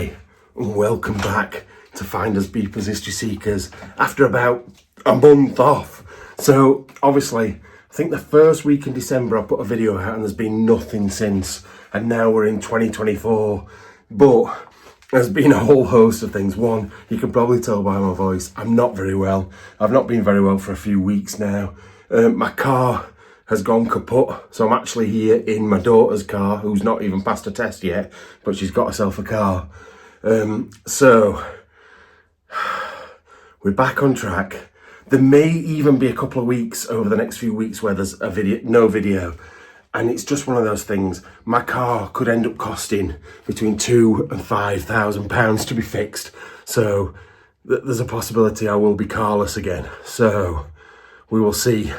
Hi, and welcome back to Finders Beepers History Seekers after about a month off. So obviously, I think the first week in December I put a video out and there's been nothing since, and now we're in 2024. But there's been a whole host of things. One, you can probably tell by my voice, I'm not very well. I've not been very well for a few weeks now. My car has gone kaput, so I'm actually here in my daughter's car, who's not even passed a test yet, but she's got herself a car. So we're back on track. There may even be a couple of weeks over the next few weeks where there's no video, and it's just one of those things. My car could end up costing between £2,000 and £5,000 to be fixed, so there's a possibility I will be carless again. So we will see,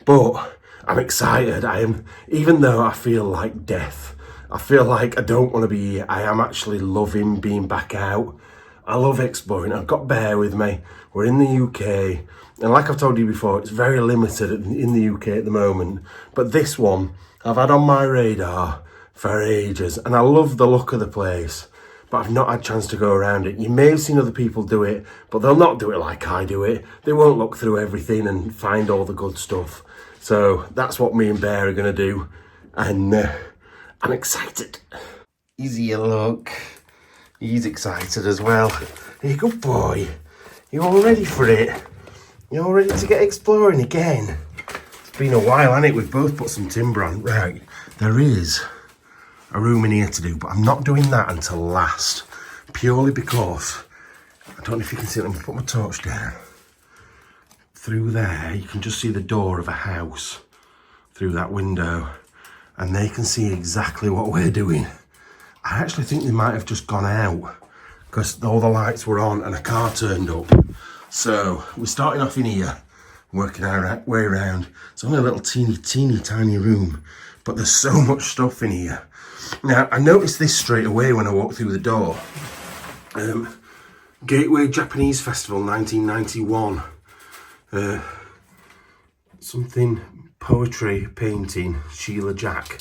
but I'm excited. I am, even though I feel like death, I feel like I don't want to be here. I am actually loving being back out. I love exploring. I've got Bear with me. We're in the UK. And like I've told you before, it's very limited in the UK at the moment. But this one, I've had on my radar for ages. And I love the look of the place. But I've not had a chance to go around it. You may have seen other people do it, but they'll not do it like I do it. They won't look through everything and find all the good stuff. So that's what me and Bear are going to do. And I'm excited. Easy a look. He's excited as well. Hey, good boy. You all ready for it? You all ready to get exploring again? It's been a while, hasn't it? We've both put some timber on. Right, there is a room in here to do, but I'm not doing that until last. Purely because, I don't know if you can see it, let me put my torch down. Through there, you can just see the door of a house through that window, and they can see exactly what we're doing. I actually think they might have just gone out because all the lights were on and a car turned up. So we're starting off in here, working our way around. It's only a little teeny tiny room, but there's so much stuff in here. Now, I noticed this straight away when I walked through the door. Gateway Japanese Festival 1991. Something poetry painting, Sheila Jack.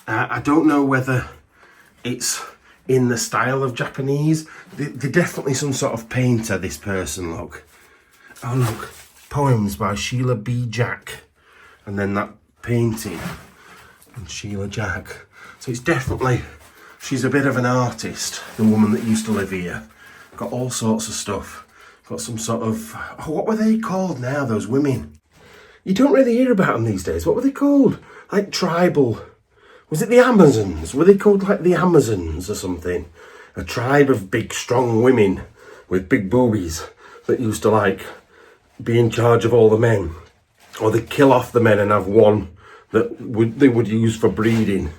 I don't know whether it's in the style of Japanese. They're definitely some sort of painter, this person, look. Oh look, poems by Sheila B. Jack. And then that painting, and Sheila Jack. So it's definitely, she's a bit of an artist, the woman that used to live here. Got all sorts of stuff. Got some sort of, oh, what were they called now, those women? You don't really hear about them these days. What were they called? Like tribal. Was it the Amazons? Were they called like the Amazons or something? A tribe of big, strong women with big boobies that used to like be in charge of all the men. Or they'd kill off the men and have one that they would use for breeding.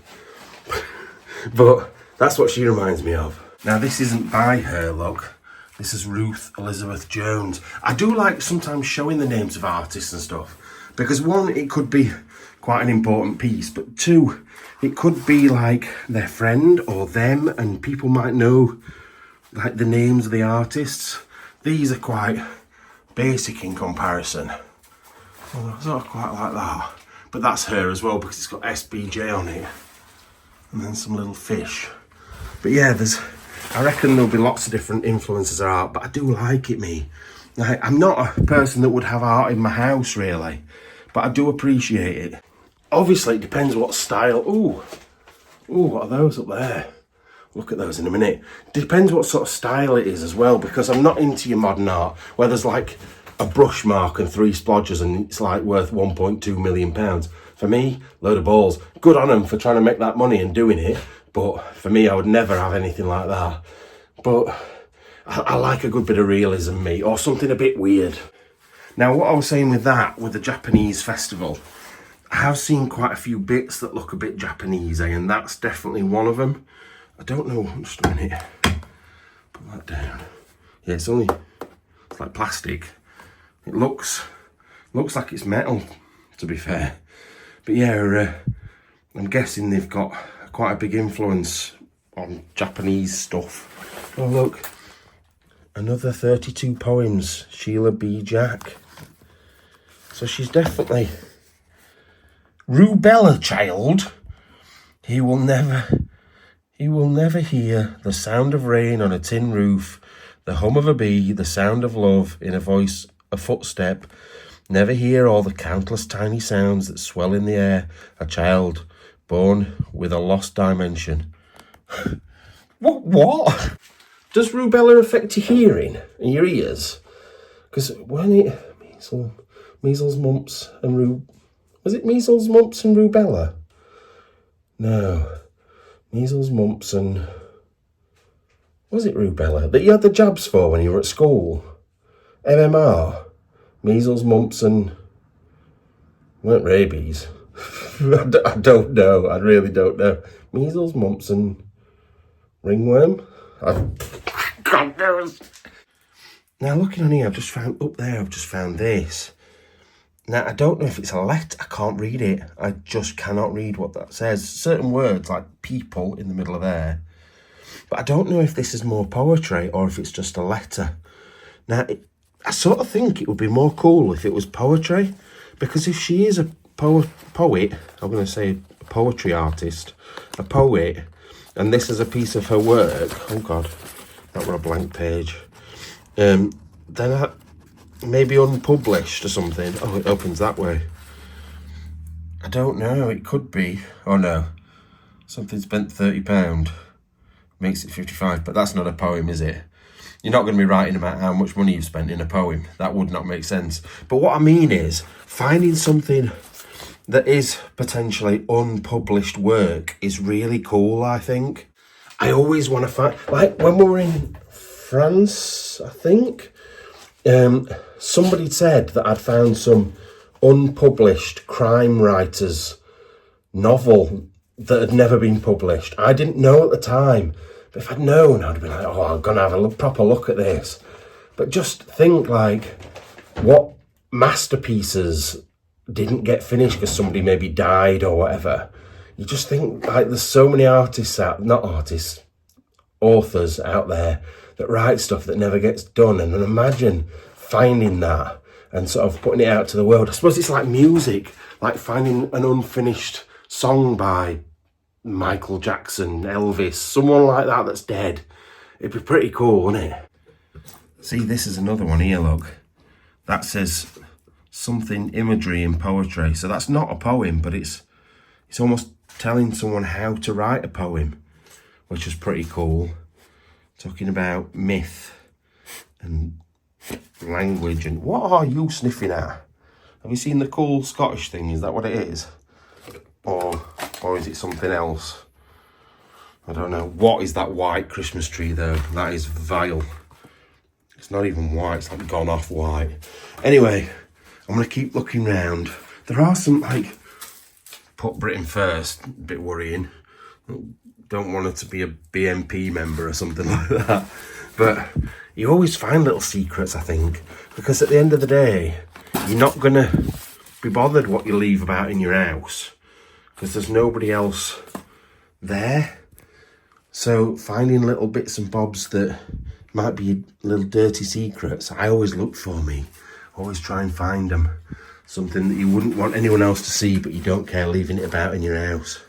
But that's what she reminds me of. Now this isn't by her, look. This is Ruth Elizabeth Jones. I do like sometimes showing the names of artists and stuff, because one, it could be quite an important piece, but two, it could be like their friend or them, and people might know like the names of the artists. These are quite basic in comparison. Well, I sort of quite like that, but that's her as well because it's got SBJ on it, and then some little fish. But yeah, I reckon there'll be lots of different influences of art, but I do like it, me. Like, I'm not a person that would have art in my house, really, but I do appreciate it. Obviously, it depends what style. Ooh, what are those up there? Look at those in a minute. Depends what sort of style it is as well, because I'm not into your modern art, where there's like a brush mark and 3 splodges and it's like worth £1.2 million. For me, load of balls. Good on them for trying to make that money and doing it. But for me, I would never have anything like that. But I like a good bit of realism, me, or something a bit weird. Now, what I was saying with that, with the Japanese festival, I have seen quite a few bits that look a bit Japanese, and that's definitely one of them. I don't know, just a minute. Put that down. Yeah, it's like plastic. It looks like it's metal, to be fair. But yeah, I'm guessing they've got quite a big influence on Japanese stuff. Oh look, another 32 poems, Sheila B. Jack. So she's definitely Rubella child. He will never You will never hear the sound of rain on a tin roof, the hum of a bee, the sound of love in a voice, a footstep. Never hear all the countless tiny sounds that swell in the air. A child born with a lost dimension. What? Does rubella affect your hearing and your ears? Because when it measles, mumps, and was it measles, mumps, and rubella? No, measles, mumps, and was it rubella that you had the jabs for when you were at school? MMR, measles, mumps, and weren't rabies. I don't know. I really don't know. Measles, mumps, and ringworm. God knows. Now looking on here, I've just found this. Now I don't know if it's a letter. I can't read it. I just cannot read what that says. Certain words like people in the middle of there. But I don't know if this is more poetry or if it's just a letter. Now I sort of think it would be more cool if it was poetry, because if she is a poet, I'm going to say a poetry artist, a poet, and this is a piece of her work. Oh God, that were a blank page. Then maybe unpublished or something. Oh, it opens that way. I don't know. It could be. Oh no, something spent £30 makes it 55. But that's not a poem, is it? You're not going to be writing about how much money you've spent in a poem. That would not make sense. But what I mean is finding something that is potentially unpublished work is really cool, I think. I always want to find, like when we were in France, I think, somebody said that I'd found some unpublished crime writer's novel that had never been published. I didn't know at the time, but if I'd known, I'd have been like, oh, I'm going to have a proper look at this. But just think like what masterpieces didn't get finished because somebody maybe died or whatever. You just think like there's so many authors out there that write stuff that never gets done. And then imagine finding that and sort of putting it out to the world. I suppose it's like music, like finding an unfinished song by Michael Jackson, Elvis, someone like that that's dead. It'd be pretty cool, wouldn't it? See, this is another one here, look. That says something imagery in poetry. So that's not a poem, but it's almost telling someone how to write a poem, which is pretty cool. Talking about myth and language. And what are you sniffing at? Have you seen the cool Scottish thing? Is that what it is? Or is it something else? I don't know. What is that white Christmas tree though? That is vile. It's not even white, it's like gone off white. Anyway, I'm going to keep looking round. There are some, like, put Britain first, a bit worrying. Don't want her to be a BNP member or something like that. But you always find little secrets, I think, because at the end of the day, you're not going to be bothered what you leave about in your house because there's nobody else there. So finding little bits and bobs that might be little dirty secrets, I always look for me. Always try and find them. Something that you wouldn't want anyone else to see, but you don't care leaving it about in your house.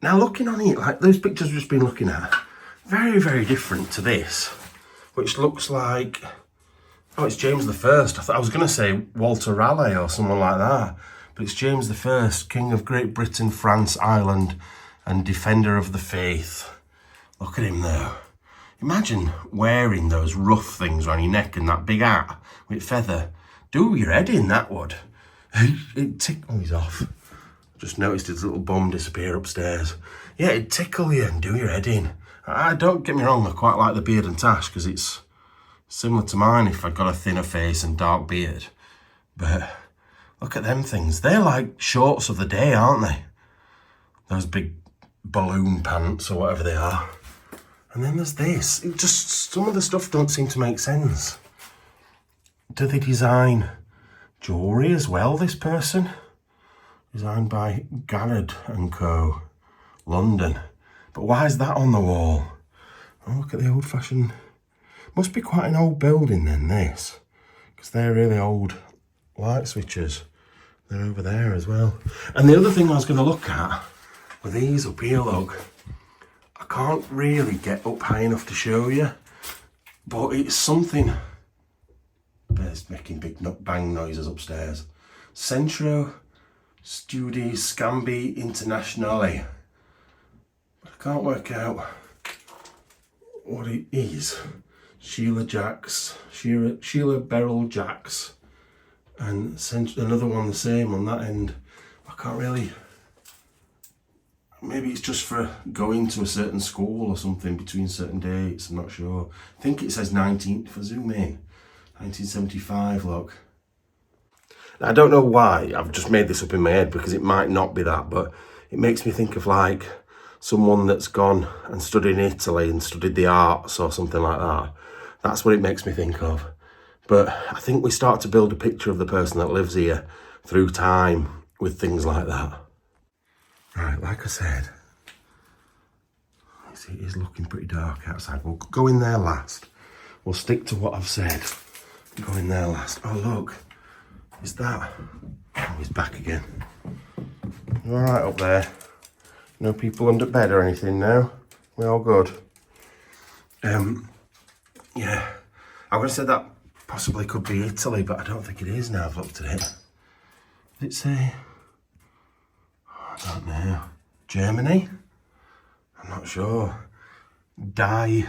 Now looking on it, like those pictures we've just been looking at, very, very different to this, which looks like, oh, it's James I. I was going to say Walter Raleigh or someone like that, but it's James I, King of Great Britain, France, Ireland, and Defender of the Faith. Look at him though. Imagine wearing those rough things around your neck and that big hat with feather. Do your head in, that would. Oh, he's off. Just noticed his little bum disappear upstairs. Yeah, it'd tickle you and do your head in. Don't get me wrong, I quite like the beard and tash because it's similar to mine if I'd got a thinner face and dark beard. But look at them things. They're like shorts of the day, aren't they? Those big balloon pants or whatever they are. And then there's this. It just, some of the stuff don't seem to make sense. Do they design jewellery as well, this person? Designed by Garrett & Co. London. But why is that on the wall? Oh, look at the old-fashioned... Must be quite an old building then, this. Because they're really old light switches. They're over there as well. And the other thing I was going to look at were these up here, look. I I can't really get up high enough to show you, but it's something. Bear's making big bang noises upstairs. Centro Studi Scambi Internazionale. But I can't work out what it is. Sheila Beryl Jacks, and another one the same on that end. I can't really. Maybe it's just for going to a certain school or something between certain dates. I'm not sure. I think it says 19. If I zoom in, 1975. Look. Now, I don't know why I've just made this up in my head, because it might not be that, but it makes me think of like someone that's gone and studied in Italy and studied the arts or something like that. That's what it makes me think of. But I think we start to build a picture of the person that lives here through time with things like that. Right, like I said, it is looking pretty dark outside. We'll go in there last. We'll stick to what I've said. Go in there last. Oh, look. Is that? Oh, he's back again. You all right up there? No people under bed or anything now? We're all good. Yeah, I would have said that possibly could be Italy, but I don't think it is now I've looked at it. Did it say? I don't know. Germany? I'm not sure. Die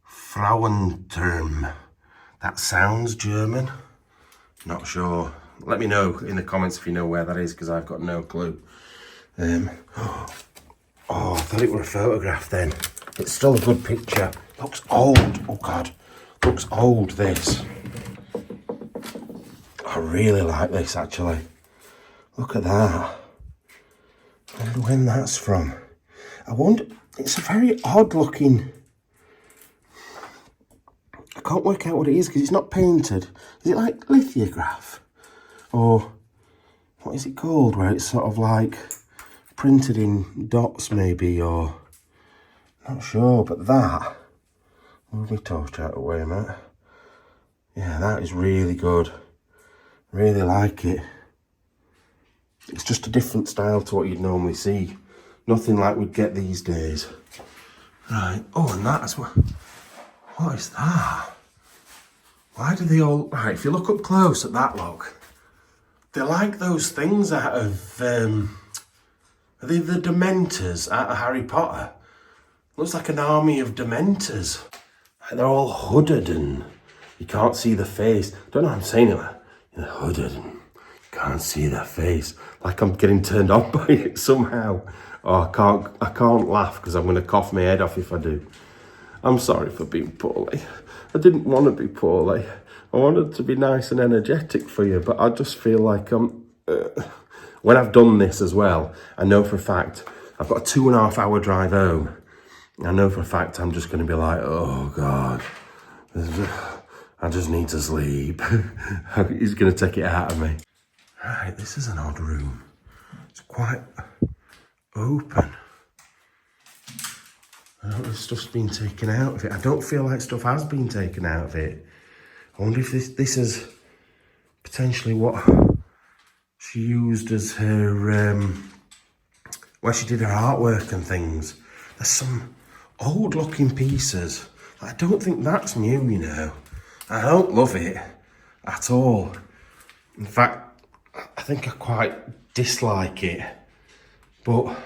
Frauenturm. That sounds German. Not sure. Let me know in the comments if you know where that is, because I've got no clue. Oh, I thought it were a photograph then. It's still a good picture. Looks old. Oh God. Looks old, this. I really like this, actually. Look at that. I wonder when that's from. I wonder, it's a very odd looking. I can't work out what it is because it's not painted. Is it like lithograph? Or what is it called, where it's sort of like printed in dots maybe, or not sure, but that. Move my torch out of the way, mate. Yeah, that is really good. Really like it. It's just a different style to what you'd normally see. Nothing like we'd get these days. Right, oh, and that as well. What is that? Why do they all... Right, if you look up close at that, look. They're like those things out of... are they the Dementors out of Harry Potter? Looks like an army of Dementors. They're all hooded and you can't see the face. Don't know how I'm saying it. They're hooded and you can't see their face. Like I'm getting turned on by it somehow. Oh, I can't laugh because I'm going to cough my head off if I do. I'm sorry for being poorly. I didn't want to be poorly. I wanted to be nice and energetic for you, but I just feel like when I've done this as well, I know for a fact I've got a 2.5 hour drive home. I know for a fact I'm just going to be like, oh God, I just need to sleep. He's going to take it out of me. Right, this is an odd room. It's quite open. I don't know if stuff's been taken out of it. I don't feel like stuff has been taken out of it. I wonder if this is potentially what she used as her, where she did her artwork and things. There's some old looking pieces. I don't think that's new, you know. I don't love it at all. In fact, I think I quite dislike it. But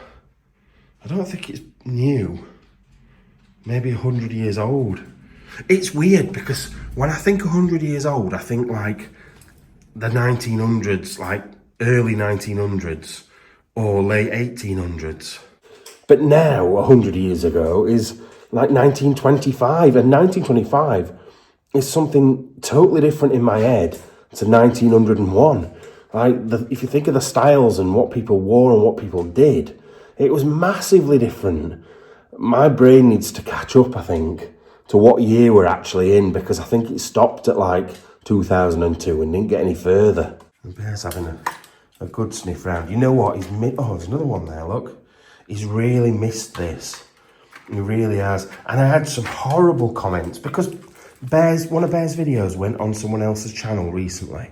I don't think it's new. Maybe 100 years old. It's weird because when I think 100 years old, I think like the 1900s, like early 1900s or late 1800s. But now, 100 years ago, is like 1925. And 1925 is something totally different in my head to 1901. Like, if you think of the styles and what people wore and what people did, it was massively different. My brain needs to catch up, I think, to what year we're actually in, because I think it stopped at like 2002 and didn't get any further. The bear's having a good sniff round. You know what? Oh, there's another one there, look. He's really missed this. He really has. And I had some horrible comments because one of Bear's videos went on someone else's channel recently.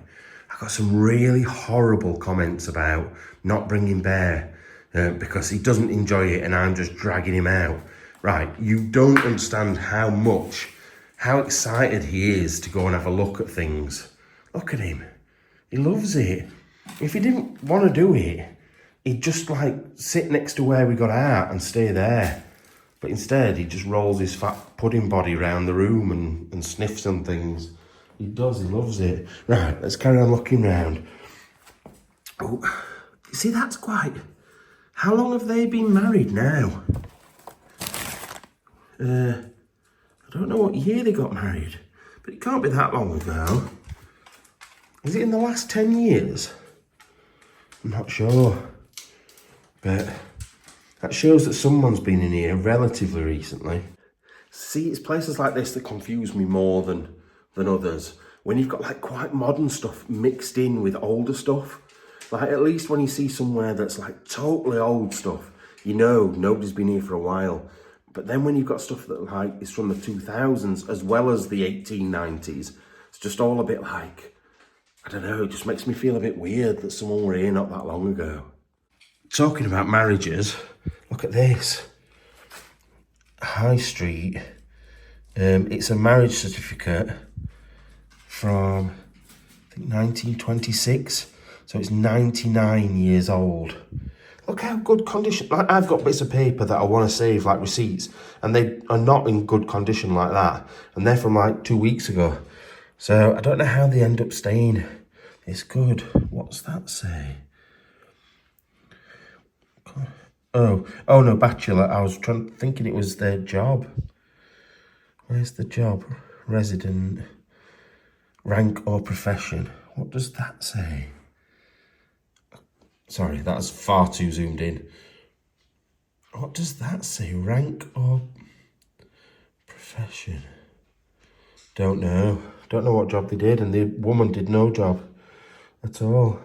I got some really horrible comments about not bringing Bear because he doesn't enjoy it and I'm just dragging him out. Right, you don't understand how excited he is to go and have a look at things. Look at him. He loves it. If he didn't want to do it, he'd just like sit next to where we got out and stay there. But instead, he just rolls his fat pudding body around the room and sniffs on things. He does, he loves it. Right, let's carry on looking round. Oh, see, that's quite... How long have they been married now? I don't know what year they got married, but it can't be that long ago. Is it in the last 10 years? I'm not sure. But that shows that someone's been in here relatively recently. See, it's places like this that confuse me more than others. When you've got like quite modern stuff mixed in with older stuff. Like at least when you see somewhere that's like totally old stuff, you know nobody's been here for a while. But then when you've got stuff that like is from the 2000s as well as the 1890s, it's just all a bit like, I don't know, it just makes me feel a bit weird that someone were here not that long ago. Talking about marriages, look at this. High Street. It's a marriage certificate from, I think, 1926. So it's 99 years old. Look how good condition. Like, I've got bits of paper that I want to save, like receipts, and they are not in good condition like that. And they're from like 2 weeks ago. So I don't know how they end up staying. It's good. What's that say? Oh no, bachelor. I was thinking it was their job. Where's the job? Resident, rank or profession. What does that say? Sorry, that's far too zoomed in. What does that say? Rank or profession? Don't know. Don't know what job they did, and the woman did no job at all.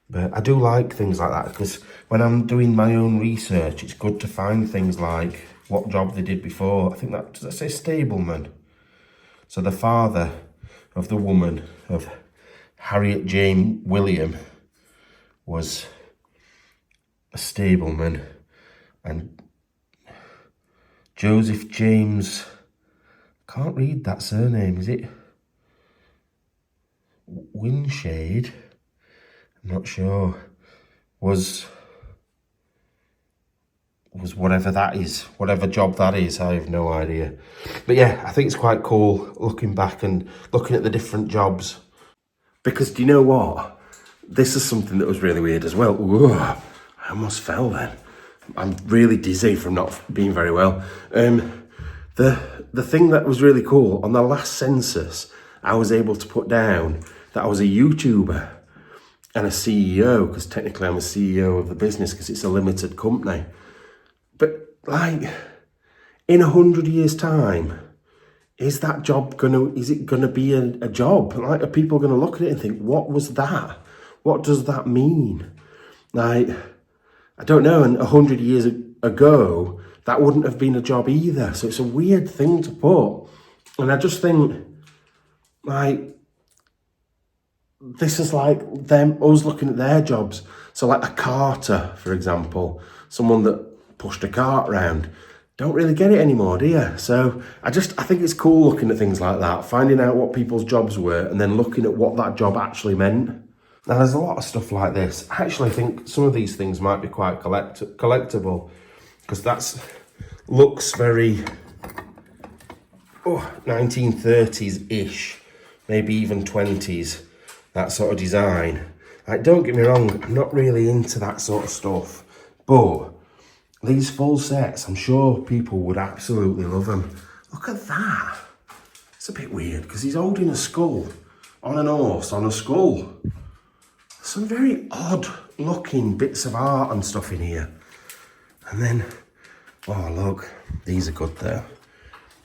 But I do like things like that, because when I'm doing my own research, it's good to find things like what job they did before. I think that, does that say stableman? So the father of the woman, of Harriet Jane William, was a stableman, and Joseph James, can't read that surname, is it Winshade? I'm not sure. Was whatever that is, whatever job that is, I have no idea. But yeah, I think it's quite cool looking back and looking at the different jobs. Because do you know what? This is something that was really weird as well. Ooh, I almost fell then. I'm really dizzy from not being very well. The thing that was really cool, on the last census, I was able to put down that I was a YouTuber and a CEO, because technically I'm a CEO of the business because it's a limited company. But like, in 100 years' time, is that job is it gonna be a job? Like, are people gonna look at it and think, what was that? What does that mean? Like, I don't know, and 100 years ago, that wouldn't have been a job either. So it's a weird thing to put. And I just think, like, this is like us looking at their jobs. So like a carter, for example, someone that pushed a cart around. Don't really get it anymore, do you? So I think it's cool looking at things like that, finding out what people's jobs were and then looking at what that job actually meant. Now there's a lot of stuff like this. I actually think some of these things might be quite collectible, because that's looks very 1930s-ish, maybe even 20s. That sort of design. Like, don't get me wrong, I'm not really into that sort of stuff, but these full sets, I'm sure people would absolutely love them. Look at that. It's a bit weird because he's holding a skull on an horse on a skull. Some very odd looking bits of art and stuff in here. And then, oh look, these are good there.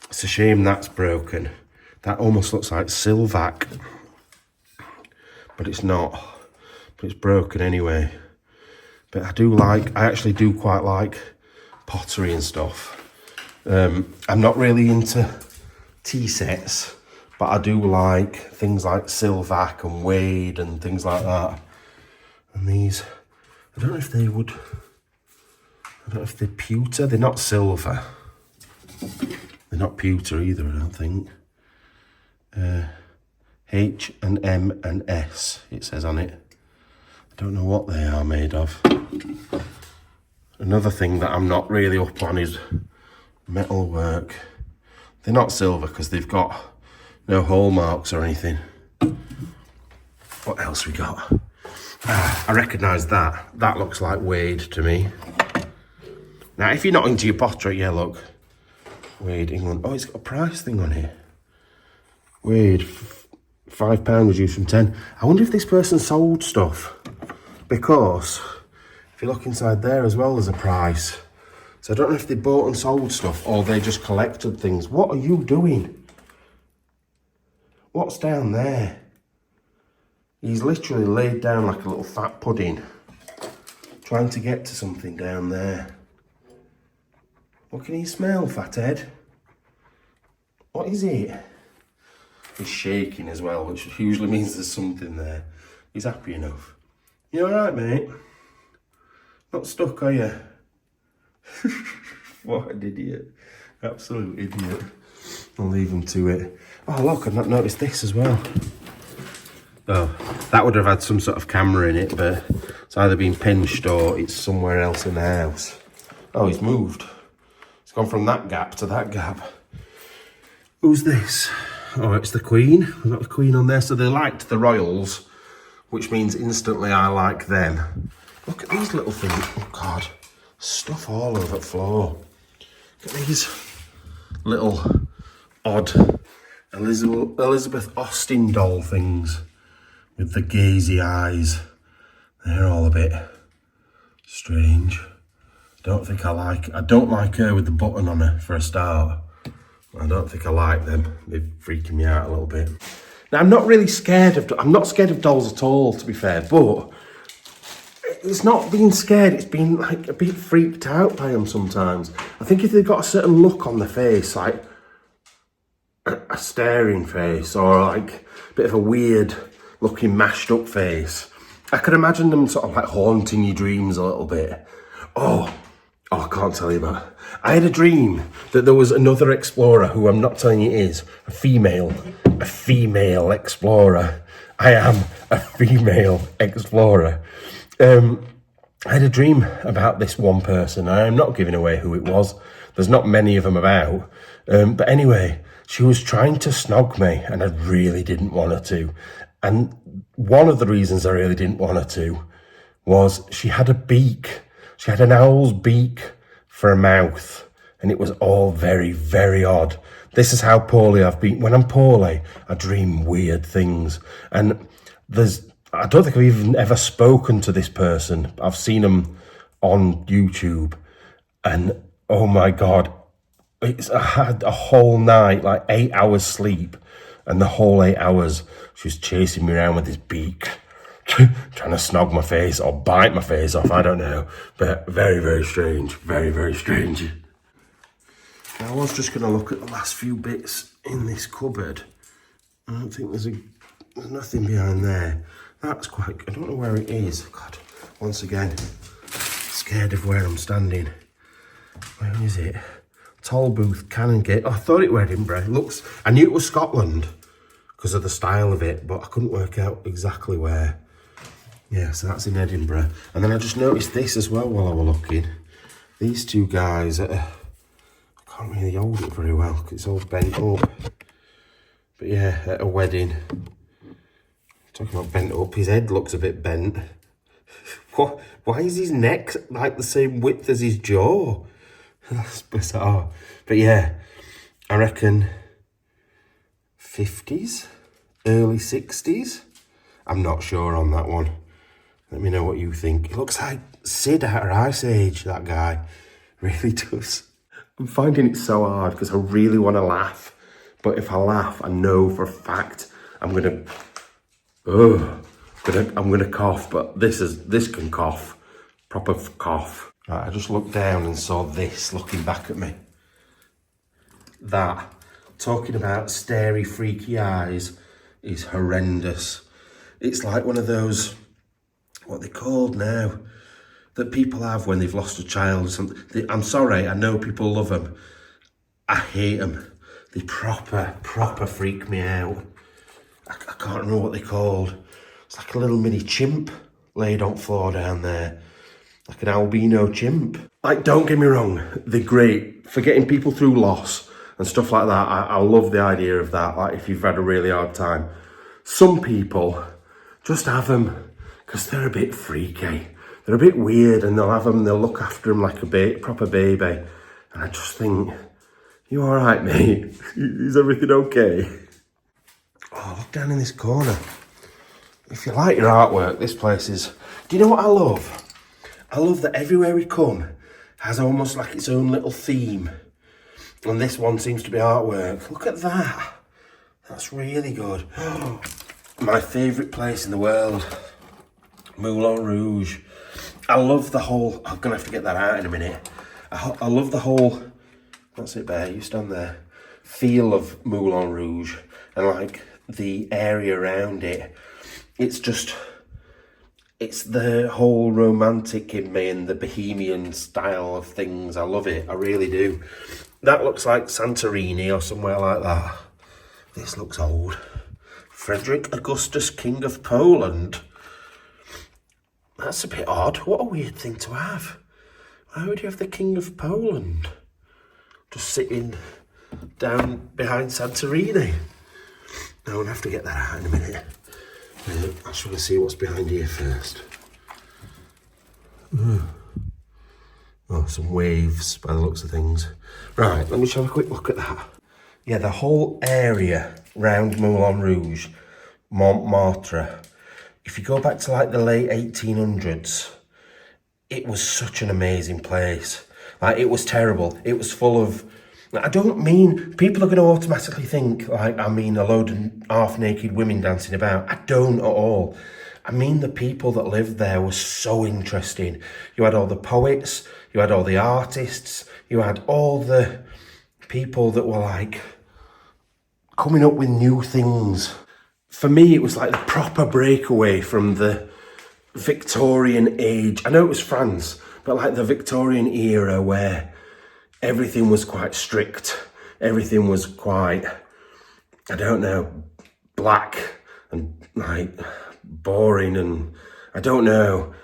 It's a shame that's broken. That almost looks like Silvac. But it's not, but it's broken anyway. But I actually do quite like pottery and stuff. I'm not really into tea sets, but I do like things like Silvac and Wade and things like that. And these I don't know if they would, I don't know if they're pewter. They're not silver. They're not pewter either, I don't think. H and M and S, it says on it. I don't know what they are made of. Another thing that I'm not really up on is metal work. They're not silver because they've got no hole marks or anything. What else we got? I recognise that. That looks like Wade to me. Now, if you're not into your pottery, yeah, look. Wade, England. Oh, it's got a price thing on here. Wade, £5 reduced from 10. I wonder if this person sold stuff. Because if you look inside there as well, there's a price. So I don't know if they bought and sold stuff or they just collected things. What are you doing? What's down there? He's literally laid down like a little fat pudding, trying to get to something down there. What can he smell, fathead? What is it? He's shaking as well, which usually means there's something there. He's happy enough. You alright, mate? Not stuck, are you? What an idiot. Absolute idiot. I'll leave him to it. Oh, look, I've not noticed this as well. Oh, that would have had some sort of camera in it, but it's either been pinched or it's somewhere else in the house. Oh, he's moved. It's gone from that gap to that gap. Who's this? Oh, it's the Queen. We've got the Queen on there. So they liked the royals, which means instantly I like them. Look at these little things. Oh, God. Stuff all over the floor. Look at these little odd Elizabeth Austin doll things with the gazy eyes. They're all a bit strange. I don't like her with the button on her for a start. I don't think I like them. They're freaking me out a little bit. Now, I'm not scared of dolls at all, to be fair, but it's not being scared, it's being like a bit freaked out by them sometimes. I think if they've got a certain look on their face, like a staring face or like a bit of a weird looking mashed up face, I could imagine them sort of like haunting your dreams a little bit. Oh, I can't tell you about it. I had a dream that there was another explorer who I'm not telling you is a female explorer. I am a female explorer. I had a dream about this one person. I am not giving away who it was. There's not many of them about. But anyway, she was trying to snog me and I really didn't want her to. And one of the reasons I really didn't want her to was she had a beak. She had an owl's beak for a mouth, and it was all very, very odd. This is how poorly I've been. When I'm poorly, I dream weird things. And I don't think I've even ever spoken to this person. I've seen them on YouTube, and oh my God, I had a whole night, like 8 hours sleep, and the whole 8 hours, she was chasing me around with this beak. Trying to snog my face or bite my face off, I don't know. But very, very strange. Very, very strange. Now, I was just going to look at the last few bits in this cupboard. I don't think there's nothing behind there. That's quite, I don't know where it is. God, once again, scared of where I'm standing. Where is it? Tolbooth, Canongate. Oh, I thought it were Edinburgh. I knew it was Scotland because of the style of it, but I couldn't work out exactly where. Yeah, so that's in Edinburgh. And then I just noticed this as well while I was looking. These two guys, I can't really hold it very well because it's all bent up. But yeah, at a wedding. Talking about bent up, his head looks a bit bent. What? Why is his neck like the same width as his jaw? That's bizarre. But yeah, I reckon 50s, early 60s. I'm not sure on that one. Let me know what you think. It looks like Sid at her Ice Age, that guy. Really does. I'm finding it so hard because I really want to laugh. But if I laugh, I know for a fact I'm gonna cough. But this can cough. Proper cough. Right, I just looked down and saw this looking back at me. That, talking about starey, freaky eyes, is horrendous. It's like one of those, what are they called now? that people have when they've lost a child or something. I'm sorry, I know people love them. I hate them. They proper freak me out. I can't remember what they're called. It's like a little mini chimp laid on floor down there. Like an albino chimp. Like, don't get me wrong, they're great for getting people through loss and stuff like that. I love the idea of that, like if you've had a really hard time. Some people just have them because they're a bit freaky. They're a bit weird, and they'll have them, they'll look after them like a proper baby. And I just think, you all right, mate? Is everything okay? Oh, look down in this corner. If you like your artwork, this place is... Do you know what I love? I love that everywhere we come has almost like its own little theme. And this one seems to be artwork. Look at that. That's really good. My favourite place in the world. Moulin Rouge. I love the whole... I'm going to have to get that out in a minute. I love the whole... That's it, Bear. You stand there. Feel of Moulin Rouge. And like the area around it. It's just... It's the whole romantic in me and the bohemian style of things. I love it. I really do. That looks like Santorini or somewhere like that. This looks old. Frederick Augustus, King of Poland. That's a bit odd. What a weird thing to have. Why would you have the King of Poland just sitting down behind Santorini? I'm going to have to get that out in a minute. I just want to see what's behind here first. Oh, some waves by the looks of things. Right, let me just have a quick look at that. Yeah, the whole area round Moulin Rouge, Montmartre, if you go back to like the late 1800s, it was such an amazing place. Like, it was terrible. It was full of... I don't mean, people are going to automatically think, like, I mean a load of half-naked women dancing about. I don't at all. I mean the people that lived there were so interesting. You had all the poets, you had all the artists, you had all the people that were, like, coming up with new things. For me, it was like the proper breakaway from the Victorian age. I know it was France, but like the Victorian era where everything was quite strict. Everything was quite, I don't know, black and like boring, and I don't know,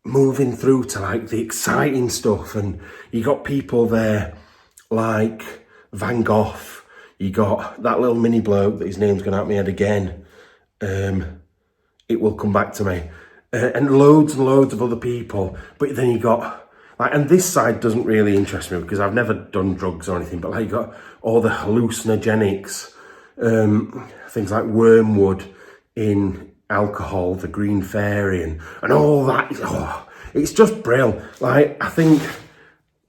moving through to like the exciting stuff. And you got people there like Van Gogh. You got that little mini bloke that his name's gone out my head again. It will come back to me. And loads of other people. But then you got... Like, and this side doesn't really interest me because I've never done drugs or anything, but like you got all the hallucinogenics, things like wormwood in alcohol, the green fairy and all that. Oh, it's just brilliant. Like, I think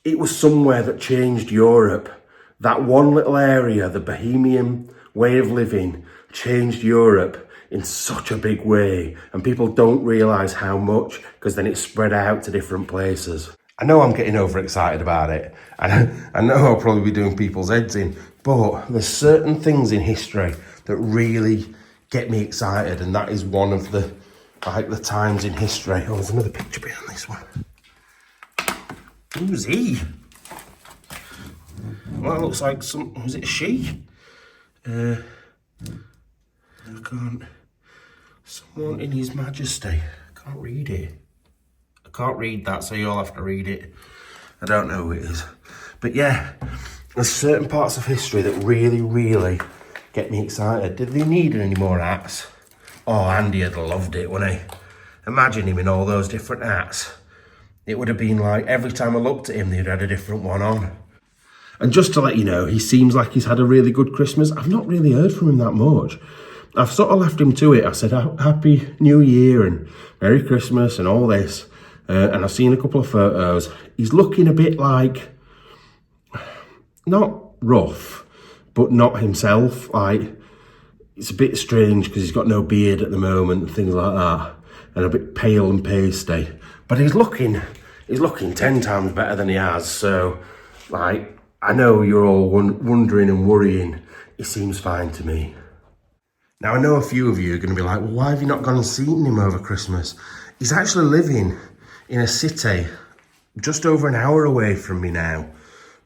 it was somewhere that changed Europe. That one little area, the bohemian way of living, changed Europe in such a big way. And people don't realise how much, because then it's spread out to different places. I know I'm getting overexcited about it. I know I'll probably be doing people's heads in, but there's certain things in history that really get me excited, and that is one of the times in history. Oh, there's another picture behind this one. Who's he? Well, that looks like was it a she? I can't... Someone in His Majesty. I can't read it. Can't read that, so you'll have to read it. I don't know who it is. But yeah, there's certain parts of history that really get me excited. Did they need any more hats? Oh, Andy had loved it, wouldn't he? Imagine him in all those different hats. It would have been like, every time I looked at him, they'd had a different one on. And just to let you know, he seems like he's had a really good Christmas. I've not really heard from him that much. I've sort of left him to it. I said, Happy New Year and Merry Christmas and all this. And I've seen a couple of photos. He's looking a bit like, not rough, but not himself. Like, it's a bit strange because he's got no beard at the moment and things like that, and a bit pale and pasty. But he's looking 10 times better than he has. So, like, I know you're all wondering and worrying. He seems fine to me. Now, I know a few of you are going to be like, well, why have you not gone and seen him over Christmas? He's actually living in a city just over an hour away from me now.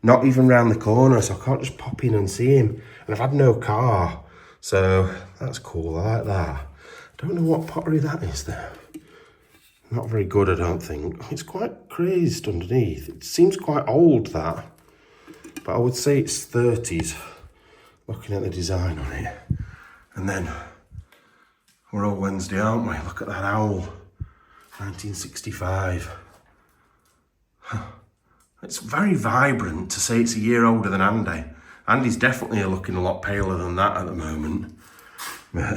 Not even round the corner, so I can't just pop in and see him. And I've had no car, so that's cool. I like that. I don't know what pottery that is though. Not very good, I don't think. It's quite crazed underneath. It seems quite old, that. But I would say it's 30s, looking at the design on it. And then we're all Wednesday, aren't we? Look at that owl. 1965. It's very vibrant to say it's a year older than Andy. Andy's definitely looking a lot paler than that at the moment. But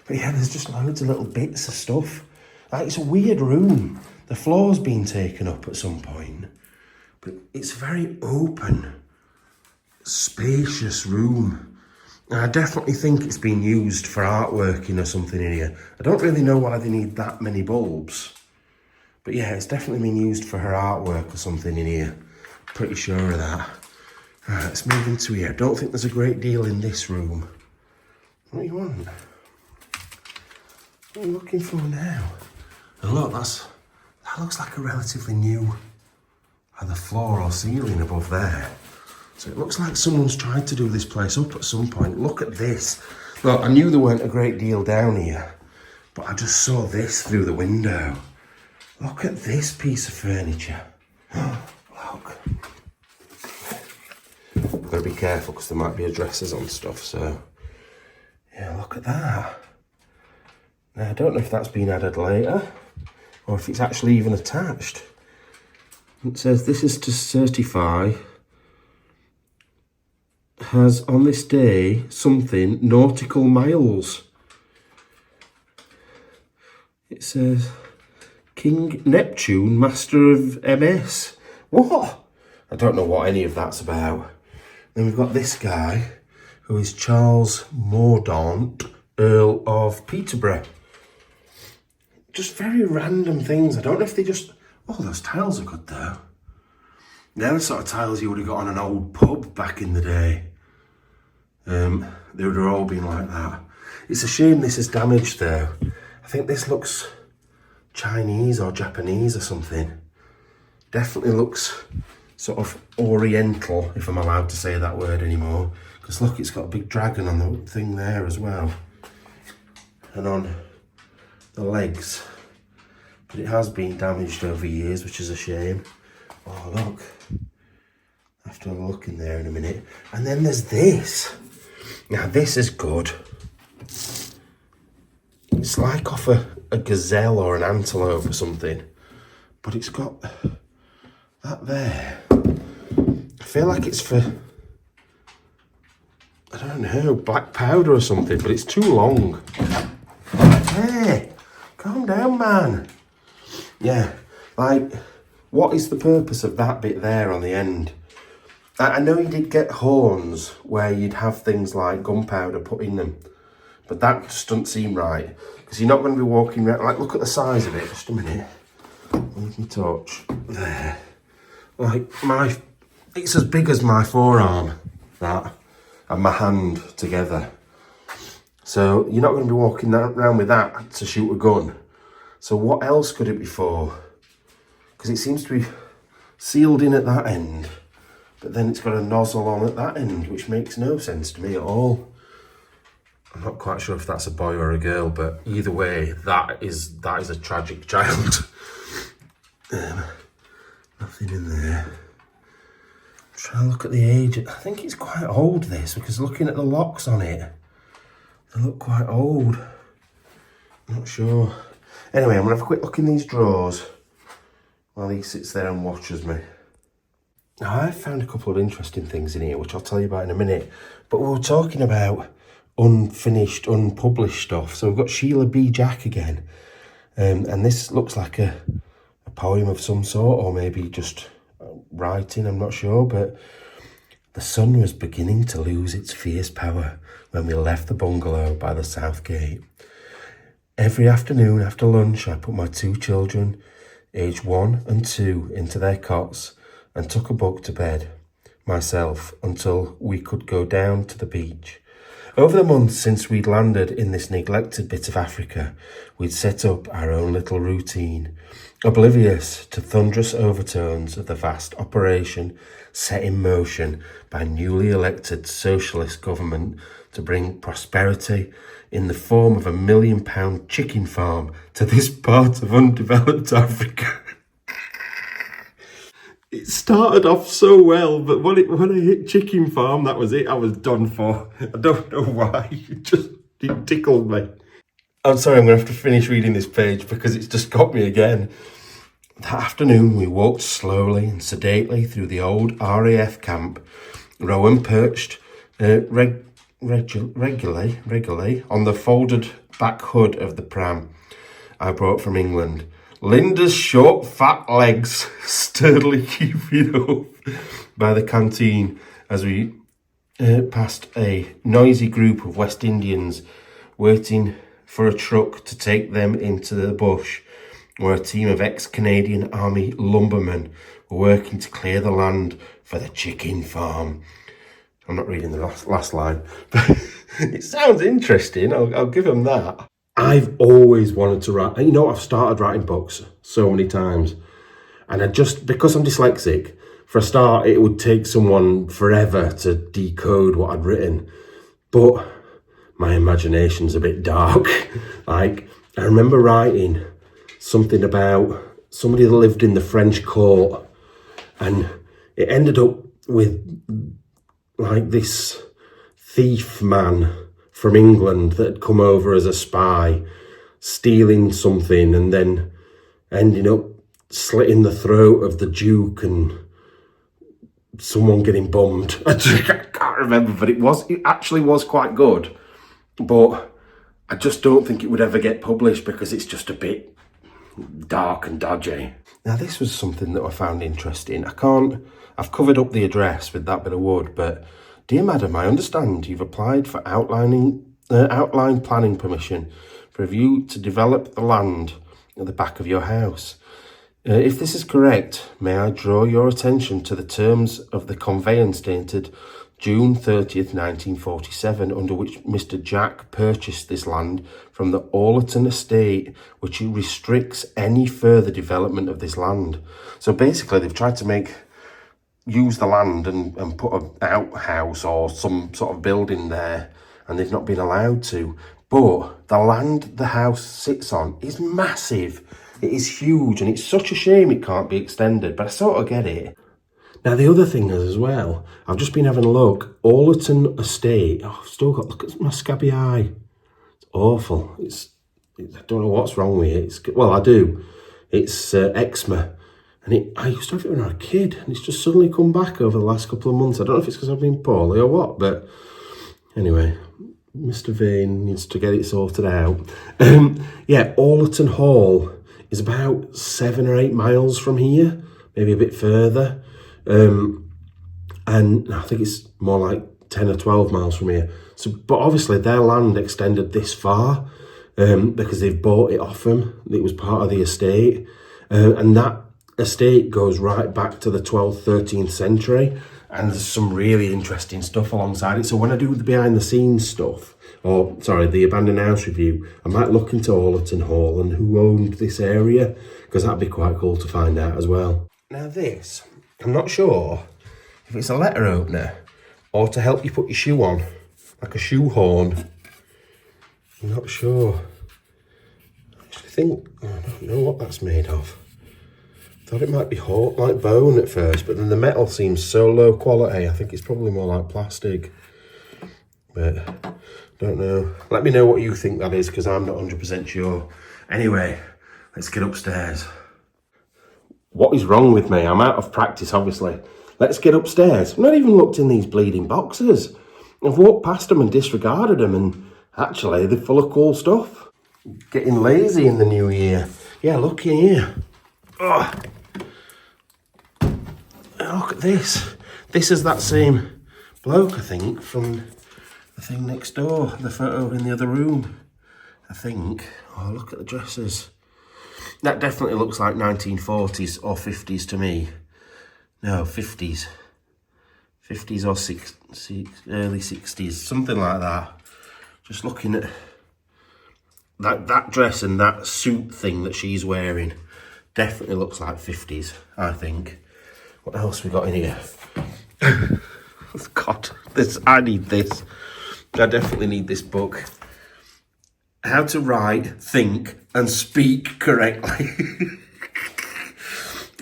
yeah, there's just loads of little bits of stuff. Like, it's a weird room. The floor's been taken up at some point. But it's a very open, spacious room. And I definitely think it's been used for artworking or something in here. I don't really know why they need that many bulbs. But yeah, it's definitely been used for her artwork or something in here. Pretty sure of that. Right, let's move into here. I don't think there's a great deal in this room. What do you want? What are you looking for now? And look, that looks like a relatively new either floor or ceiling above there. So it looks like someone's tried to do this place up at some point. Look at this. Look, I knew there weren't a great deal down here, but I just saw this through the window. Look at this piece of furniture. Look. I've got to be careful because there might be addresses on stuff, so... Yeah, look at that. Now, I don't know if that's been added later, or if it's actually even attached. It says, this is to certify, has on this day something nautical miles. It says... King Neptune, Master of MS. What? I don't know what any of that's about. Then we've got this guy, who is Charles Mordaunt, Earl of Peterborough. Just very random things. I don't know if they just... Oh, those tiles are good though. They're the sort of tiles you would have got on an old pub back in the day. They would have all been like that. It's a shame this is damaged though. I think this looks... Chinese or Japanese or something. Definitely looks sort of oriental, if I'm allowed to say that word anymore. Because look, it's got a big dragon on the thing there as well. And on the legs. But it has been damaged over years, which is a shame. Oh, look. I have to have a look in there in a minute. And then there's this. Now, this is good. It's like off a gazelle or an antelope or something, but it's got that there. I feel like it's for, I don't know, black powder or something, but it's too long. Hey, calm down, man. Yeah, like, what is the purpose of that bit there on the end? I know you did get horns where you'd have things like gunpowder put in them, but that just doesn't seem right. Because you're not going to be walking around, like, look at the size of it, just a minute. Let me touch, there. Like, it's as big as my forearm, that, and my hand together. So, you're not going to be walking around with that to shoot a gun. So what else could it be for? Because it seems to be sealed in at that end, but then it's got a nozzle on at that end, which makes no sense to me at all. I'm not quite sure if that's a boy or a girl, but either way, that is a tragic child. Nothing in there. I'm trying to look at the age. I think it's quite old, this, because looking at the locks on it, they look quite old. I'm not sure. Anyway, I'm going to have a quick look in these drawers while he sits there and watches me. Now, I found a couple of interesting things in here, which I'll tell you about in a minute. But we were talking about unfinished, unpublished stuff. So we've got Sheila B. Jack again. And this looks like a poem of some sort, or maybe just writing, I'm not sure. But the sun was beginning to lose its fierce power when we left the bungalow by the south gate. Every afternoon after lunch, I put my two children, aged 1 and 2, into their cots and took a book to bed myself until we could go down to the beach. Over the months since we'd landed in this neglected bit of Africa, we'd set up our own little routine, oblivious to thunderous overtones of the vast operation set in motion by newly elected socialist government to bring prosperity in the form of £1 million chicken farm to this part of undeveloped Africa. It started off so well, but when I hit chicken farm, that was it. I was done for. I don't know why. It tickled me. I'm sorry, I'm going to have to finish reading this page because it's just got me again. That afternoon, we walked slowly and sedately through the old RAF camp. Rowan perched regularly on the folded back hood of the pram I brought from England. Linda's short, fat legs sturdily keeping up by the canteen as we passed a noisy group of West Indians waiting for a truck to take them into the bush, where a team of ex-Canadian Army lumbermen were working to clear the land for the chicken farm. I'm not reading the last line, but it sounds interesting. I'll give them that. I've always wanted to write. You know, I've started writing books so many times, and because I'm dyslexic, for a start, it would take someone forever to decode what I'd written. But my imagination's a bit dark. Like, I remember writing something about somebody that lived in the French court, and it ended up with like this thief man from England that had come over as a spy, stealing something and then ending up slitting the throat of the Duke and someone getting bummed. I can't remember, but it actually was quite good. But I just don't think it would ever get published because it's just a bit dark and dodgy. Now, this was something that I found interesting. I've covered up the address with that bit of wood, but dear madam, I understand you've applied for outline planning permission for you to develop the land at the back of your house. If this is correct, may I draw your attention to the terms of the conveyance dated June 30th, 1947, under which Mr. Jack purchased this land from the Allerton estate, which restricts any further development of this land. So basically, they've tried to use the land and put an outhouse or some sort of building there, and they've not been allowed to. But the land the house sits on is massive. It is huge, and it's such a shame it can't be extended, but I sort of get it. Now, the other thing is as well, I've just been having a look. Allerton Estate, I've still got, look at my scabby eye. It's awful. I don't know what's wrong with it. Well, I do. It's eczema. And I used to have it when I was a kid, and it's just suddenly come back over the last couple of months. I don't know if it's because I've been poorly or what, but anyway, Mr. Vane needs to get it sorted out. Yeah, Allerton Hall is about 7 or 8 miles from here, maybe a bit further. And I think it's more like 10 or 12 miles from here. So, but obviously their land extended this far because they've bought it off them. It was part of the estate. And that estate goes right back to the 12th, 13th century, and there's some really interesting stuff alongside it. So when I do the behind the scenes stuff, the abandoned house review, I might look into Allerton Hall and who owned this area, because that'd be quite cool to find out as well. Now this, I'm not sure if it's a letter opener or to help you put your shoe on, like a shoe horn. I'm not sure. I don't know what that's made of. Thought it might be like bone at first, but then the metal seems so low quality. I think it's probably more like plastic, but don't know. Let me know what you think that is, because I'm not 100% sure. Anyway, let's get upstairs. What is wrong with me? I'm out of practice, obviously. Let's get upstairs. I've not even looked in these bleeding boxes. I've walked past them and disregarded them, and actually they're full of cool stuff. Getting lazy in the new year. Yeah, look here. Oh. Look at this. This is that same bloke, I think, from the thing next door, the photo in the other room, I think. Oh, look at the dresses. That definitely looks like 1940s or 50s to me. No, 50s. 50s or early 60s, something like that. Just looking at that dress and that suit thing that she's wearing, definitely looks like 50s, I think. What else we got in here? God, I need this. I definitely need this book. How to write, think, and speak correctly.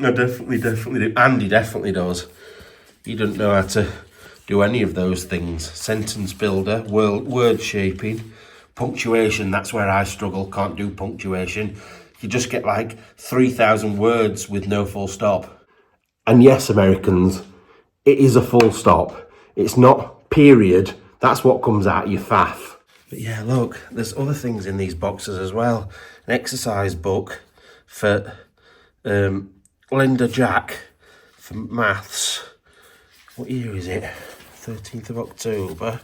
I definitely do. Andy definitely does. He doesn't know how to do any of those things. Sentence builder, word shaping, punctuation, that's where I struggle, can't do punctuation. You just get like 3,000 words with no full stop. And yes, Americans, it is a full stop. It's not period. That's what comes out your faff. But yeah, look, there's other things in these boxes as well. An exercise book for Linda Jack for maths. What year is it? 13th of October.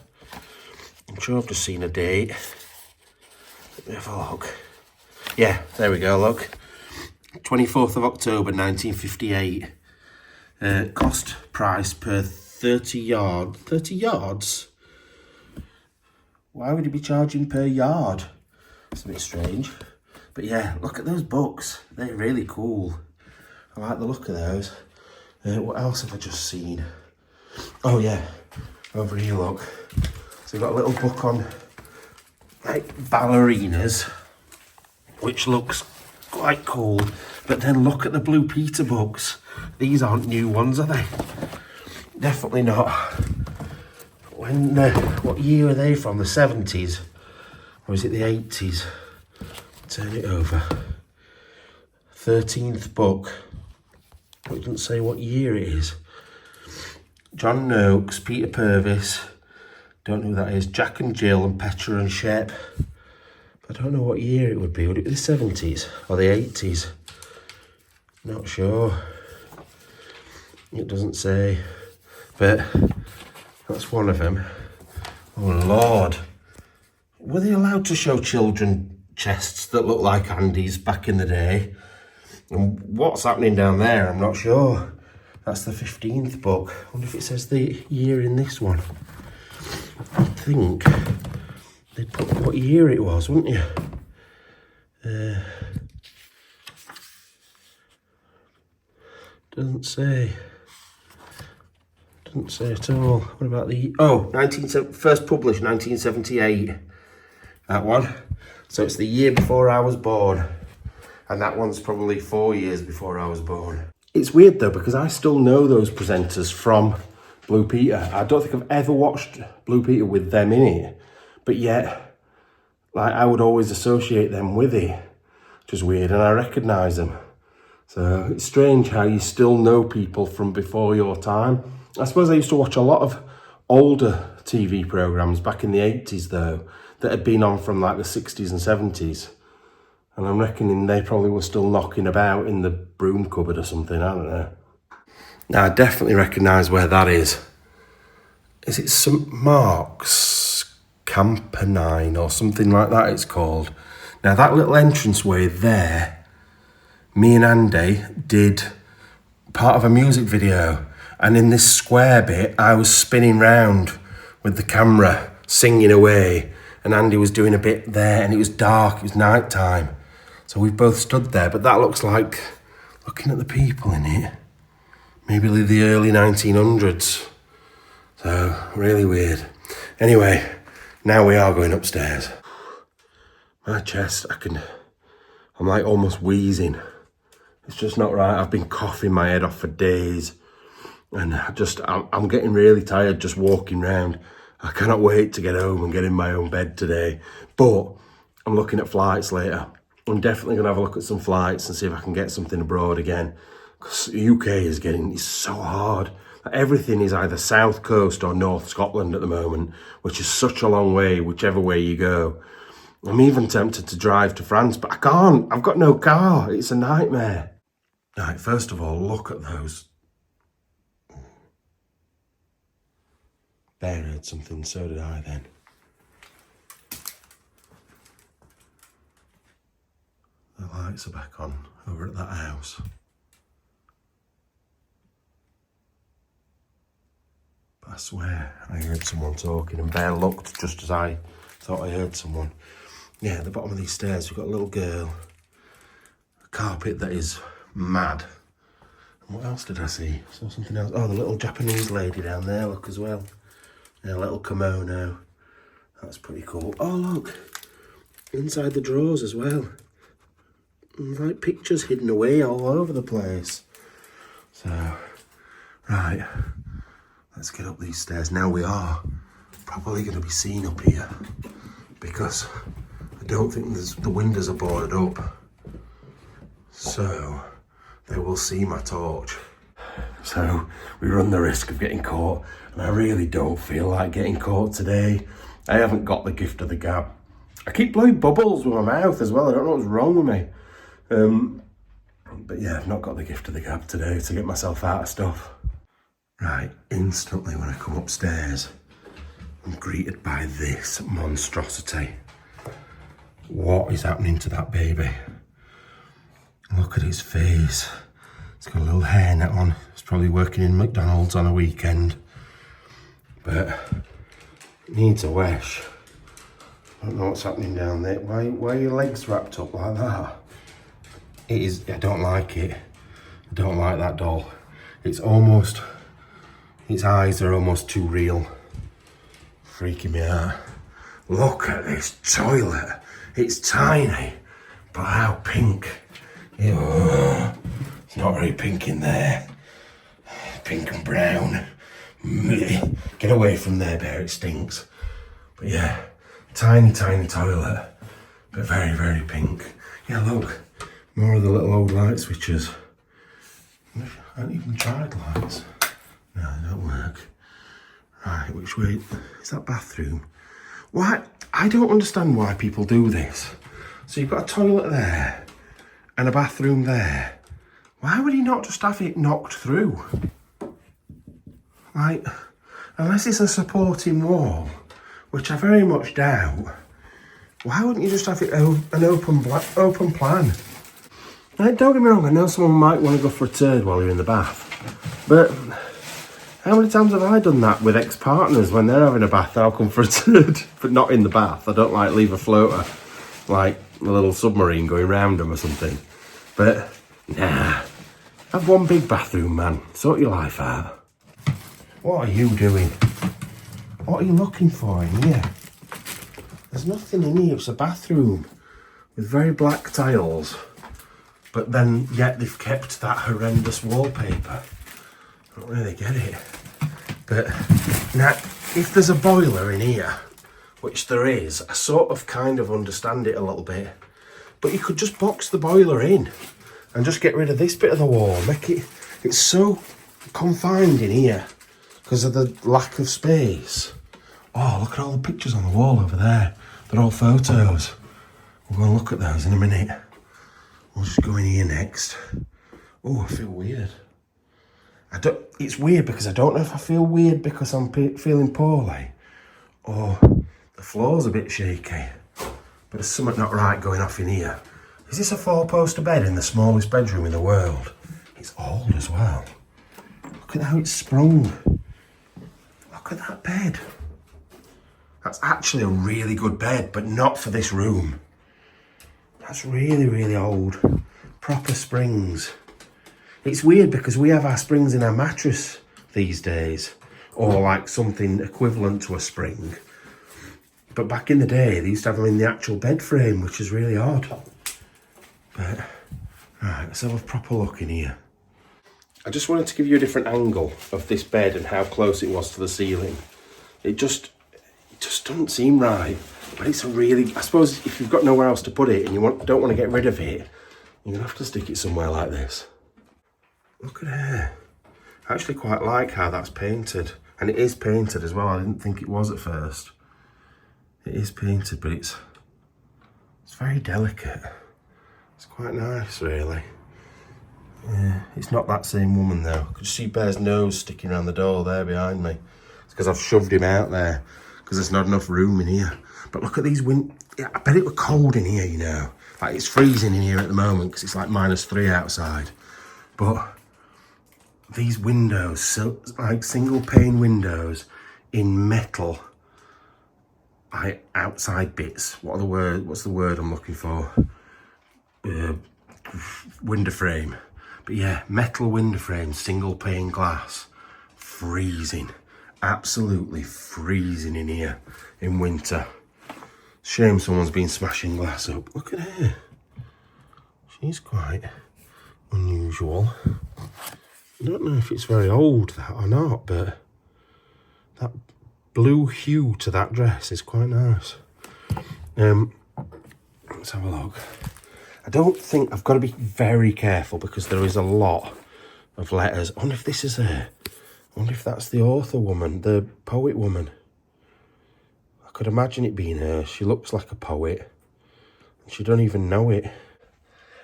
I'm sure I've just seen a date. Let me have a look. Yeah, there we go, look. 24th of October 1958. Cost price per 30 yards? Why would he be charging per yard? That's a bit strange. But yeah, look at those books. They're really cool. I like the look of those. What else have I just seen? Oh yeah, over here, look. So we've got a little book on like ballerinas, which looks quite cool. But then look at the Blue Peter books. These aren't new ones, are they? Definitely not. When? What year are they from? The 70s? Or is it the 80s? Turn it over. 13th book. It doesn't say what year it is. John Noakes, Peter Purvis. Don't know who that is. Jack and Jill and Petra and Shep. I don't know what year it would be. Would it be the 70s or the 80s? Not sure. It doesn't say. But that's one of them. Oh Lord. Were they allowed to show children chests that look like Andy's back in the day? And what's happening down there, I'm not sure. That's the 15th book. I wonder if it says the year in this one. I think they'd put what year it was, wouldn't you? Doesn't say. Doesn't say at all. What about the... Oh, first published 1978. That one. So it's the year before I was born. And that one's probably 4 years before I was born. It's weird though, because I still know those presenters from Blue Peter. I don't think I've ever watched Blue Peter with them in it. But yet, like, I would always associate them with it. Which is weird, and I recognise them. So it's strange how you still know people from before your time. I suppose I used to watch a lot of older TV programmes back in the 80s though, that had been on from like the 60s and 70s. And I'm reckoning they probably were still knocking about in the broom cupboard or something, I don't know. Now I definitely recognise where that is. Is it St Mark's Campanile or something like that it's called? Now that little entranceway there, me and Andy did part of a music video, and in this square bit I was spinning round with the camera singing away, and Andy was doing a bit there, and it was dark, it was night time, so we both stood there. But that looks like, looking at the people in it, maybe the early 1900s, so really weird. Anyway, now we are going upstairs. My chest, I'm like almost wheezing. It's just not right. I've been coughing my head off for days, and I'm getting really tired just walking around. I cannot wait to get home and get in my own bed today. But I'm looking at flights later. I'm definitely going to have a look at some flights and see if I can get something abroad again. Because the UK is so hard. Everything is either South Coast or North Scotland at the moment, which is such a long way, whichever way you go. I'm even tempted to drive to France, but I can't. I've got no car. It's a nightmare. Right, first of all, look at those. Bear heard something, so did I then. The lights are back on over at that house. But I swear I heard someone talking, and Bear looked just as I Thought I heard someone. Yeah, at the bottom of these stairs, we've got a little girl. A carpet that is mad. And what else did I see? Saw something else. Oh, the little Japanese lady down there, look, as well. Yeah, a little kimono. That's pretty cool. Oh, look. Inside the drawers as well. There's like pictures hidden away all over the place. So, right. Let's get up these stairs. Now we are probably going to be seen up here because I don't think the windows are boarded up. So they will see my torch. So we run the risk of getting caught, and I really don't feel like getting caught today. I haven't got the gift of the gab. I keep blowing bubbles with my mouth as well. I don't know what's wrong with me. But yeah, I've not got the gift of the gab today to get myself out of stuff. Right, instantly when I come upstairs, I'm greeted by this monstrosity. What is happening to that baby? Look at his face. He's got a little hairnet on. He's probably working in McDonald's on a weekend. But it needs a wesh. I don't know what's happening down there. Why are your legs wrapped up like that? It is, I don't like it. I don't like that doll. It's almost, its eyes are almost too real. Freaking me out. Look at this toilet. It's tiny, but how pink. Ew. It's not very pink in there. Pink and brown. Get away from there, Bear, it stinks. But yeah, tiny, tiny toilet, but very, very pink. Yeah, look, more of the little old light switches. I haven't even tried lights. No, they don't work. Right, which way? Is that bathroom? Why? I don't understand why people do this. So you've got a toilet there and a bathroom there. Why would he not just have it knocked through? Like, unless it's a supporting wall, which I very much doubt, why wouldn't you just have it an open plan? Like, don't get me wrong, I know someone might want to go for a turd while you're in the bath, but how many times have I done that with ex-partners when they're having a bath? I'll come for a turd, but not in the bath. I don't like leave a floater, like a little submarine going round them or something. But nah, have one big bathroom, man. Sort your life out. What are you doing? What are you looking for in here? There's nothing in here. It's a bathroom with very black tiles, but then yet they've kept that horrendous wallpaper. I don't really get it. But now, if there's a boiler in here, which there is, I sort of kind of understand it a little bit. But you could just box the boiler in and just get rid of this bit of the wall. It's so confined in here because of the lack of space. Oh, look at all the pictures on the wall over there. They're all photos. We'll go and look at those in a minute. We'll just go in here next. Oh, I feel weird. It's weird because I don't know if I feel weird because I'm feeling poorly or the floor's a bit shaky. But there's something not right going off in here. Is this a 4-poster bed in the smallest bedroom in the world? It's old as well. Look at how it's sprung. Look at that bed. That's actually a really good bed, but not for this room. That's really, really old. Proper springs. It's weird because we have our springs in our mattress these days, or like something equivalent to a spring. But back in the day, they used to have them in the actual bed frame, which is really odd. But, right, let's have a proper look in here. I just wanted to give you a different angle of this bed and how close it was to the ceiling. It just doesn't seem right. But it's a really, I suppose if you've got nowhere else to put it and you don't want to get rid of it, you're gonna have to stick it somewhere like this. Look at here. I actually quite like how that's painted. And it is painted as well. I didn't think it was at first. It is painted, but it's very delicate. It's quite nice, really. Yeah, it's not that same woman though. Could you see Bear's nose sticking around the door there behind me? It's because I've shoved him out there because there's not enough room in here. But look at these yeah, I bet it was cold in here, you know. Like it's freezing in here at the moment because it's like -3 outside. But these windows, like single pane windows in metal, like outside bits. What's the word I'm looking for? Window frame. But yeah, metal window frame, single pane glass. Freezing. Absolutely freezing in here in winter. Shame someone's been smashing glass up. Look at her. She's quite unusual. I don't know if it's very old, that, or not, but that blue hue to that dress is quite nice. Let's have a look. I don't think, I've got to be very careful because there is a lot of letters. I wonder if this is her. I wonder if that's the author woman, the poet woman. I could imagine it being her. She looks like a poet. And she don't even know it.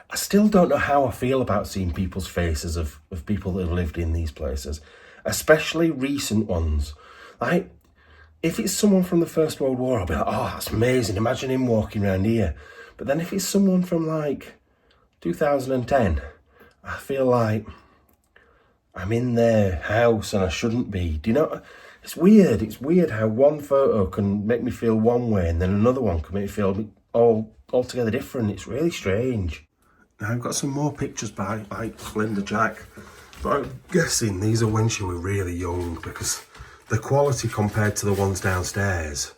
I still don't know how I feel about seeing people's faces of people that have lived in these places. Especially recent ones. Like, if it's someone from the First World War, I'll be like, oh, that's amazing. Imagine him walking around here. But then if it's someone from like 2010, I feel like I'm in their house and I shouldn't be. Do you know? It's weird. It's weird how one photo can make me feel one way and then another one can make me feel altogether different. It's really strange. Now I've got some more pictures by like Linda Jack, but I'm guessing these are when she was really young because the quality compared to the ones downstairs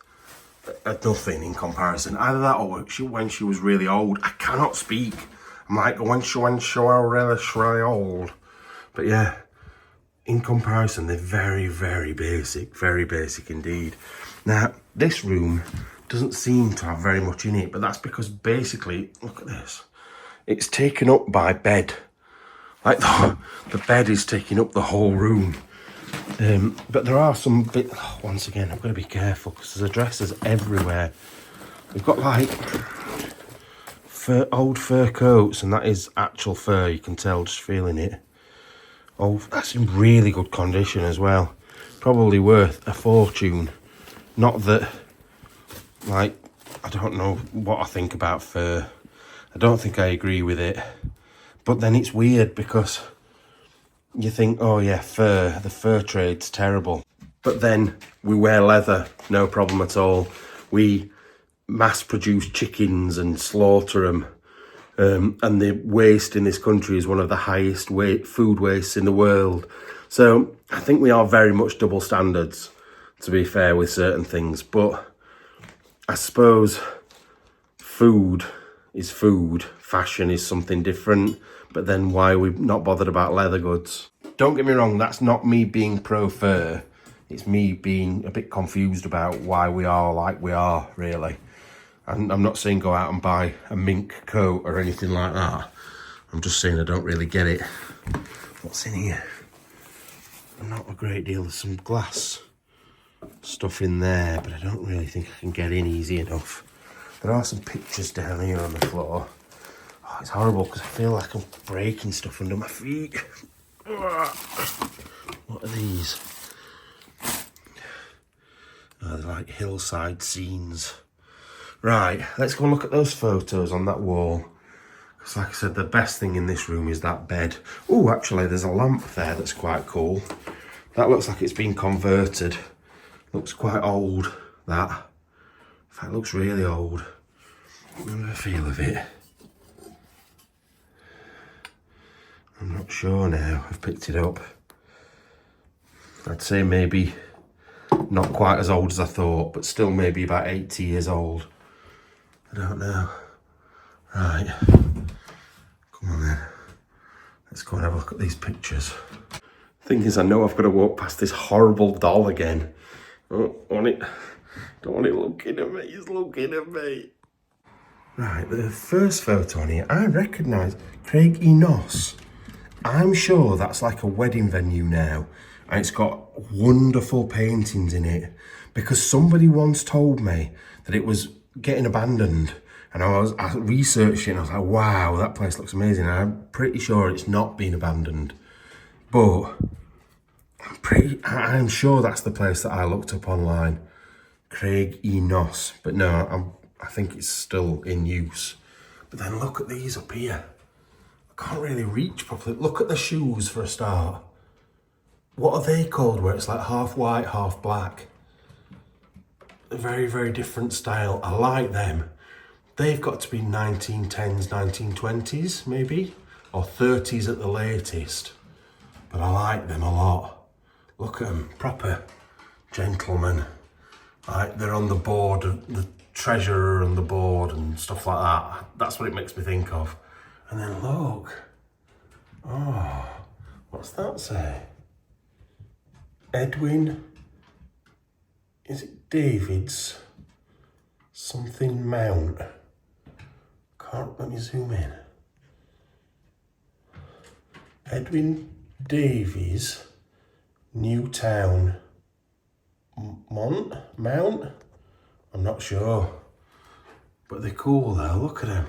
are nothing in comparison. Either that or when she was really old. I cannot speak. I'm like, when she was really old. But yeah, in comparison, they're very, very basic indeed. Now, this room doesn't seem to have very much in it, but that's because basically, look at this. It's taken up by bed. Like the bed is taking up the whole room. But there are some bits, once again, I've got to be careful because there's dresses everywhere. We've got like old fur coats, and that is actual fur, you can tell just feeling it. Oh, that's in really good condition as well. Probably worth a fortune. Not that, like, I don't know what I think about fur. I don't think I agree with it. But then it's weird because you think, oh yeah, the fur trade's terrible. But then we wear leather, no problem at all. We mass produce chickens and slaughter them. And the waste in this country is one of the highest food wastes in the world. So I think we are very much double standards, to be fair, with certain things. But I suppose food is food, fashion is something different. But then why are we not bothered about leather goods? Don't get me wrong, that's not me being pro-fur. It's me being a bit confused about why we are like we are, really. And I'm not saying go out and buy a mink coat or anything like that. I'm just saying I don't really get it. What's in here? Not a great deal. There's some glass stuff in there, but I don't really think I can get in easy enough. There are some pictures down here on the floor. Oh, it's horrible because I feel like I'm breaking stuff under my feet. What are these? Oh, they're like hillside scenes. Right, let's go and look at those photos on that wall. Because like I said, the best thing in this room is that bed. Oh, actually, there's a lamp there that's quite cool. That looks like it's been converted. Looks quite old, that. In fact, it looks really old. What do I feel of it? I'm not sure now. I've picked it up. I'd say maybe not quite as old as I thought, but still maybe about 80 years old. I don't know. Right. Come on then. Let's go and have a look at these pictures. Thing is, I know I've got to walk past this horrible doll again. Don't want it looking at me. He's looking at me. Right, the first photo on here, I recognise Craig Enos. I'm sure that's like a wedding venue now. And it's got wonderful paintings in it. Because somebody once told me that it was getting abandoned. And I researched it and I was like, wow, that place looks amazing. And I'm pretty sure it's not been abandoned. But I'm sure that's the place that I looked up online. Craig Enos. But no, I think it's still in use. But then look at these up here. I can't really reach properly. Look at the shoes for a start. What are they called where it's like half white, half black? A very, very different style. I like them. They've got to be 1910s, 1920s maybe, or 30s at the latest. But I like them a lot. Look at them, proper gentlemen. Like they're on the board, the treasurer on the board and stuff like that. That's what it makes me think of. And then look. Oh, what's that say? Edwin, is it David's something Mount? Let me zoom in. Edwin Davies, Newtown, Mount? I'm not sure. But they're cool though, look at them.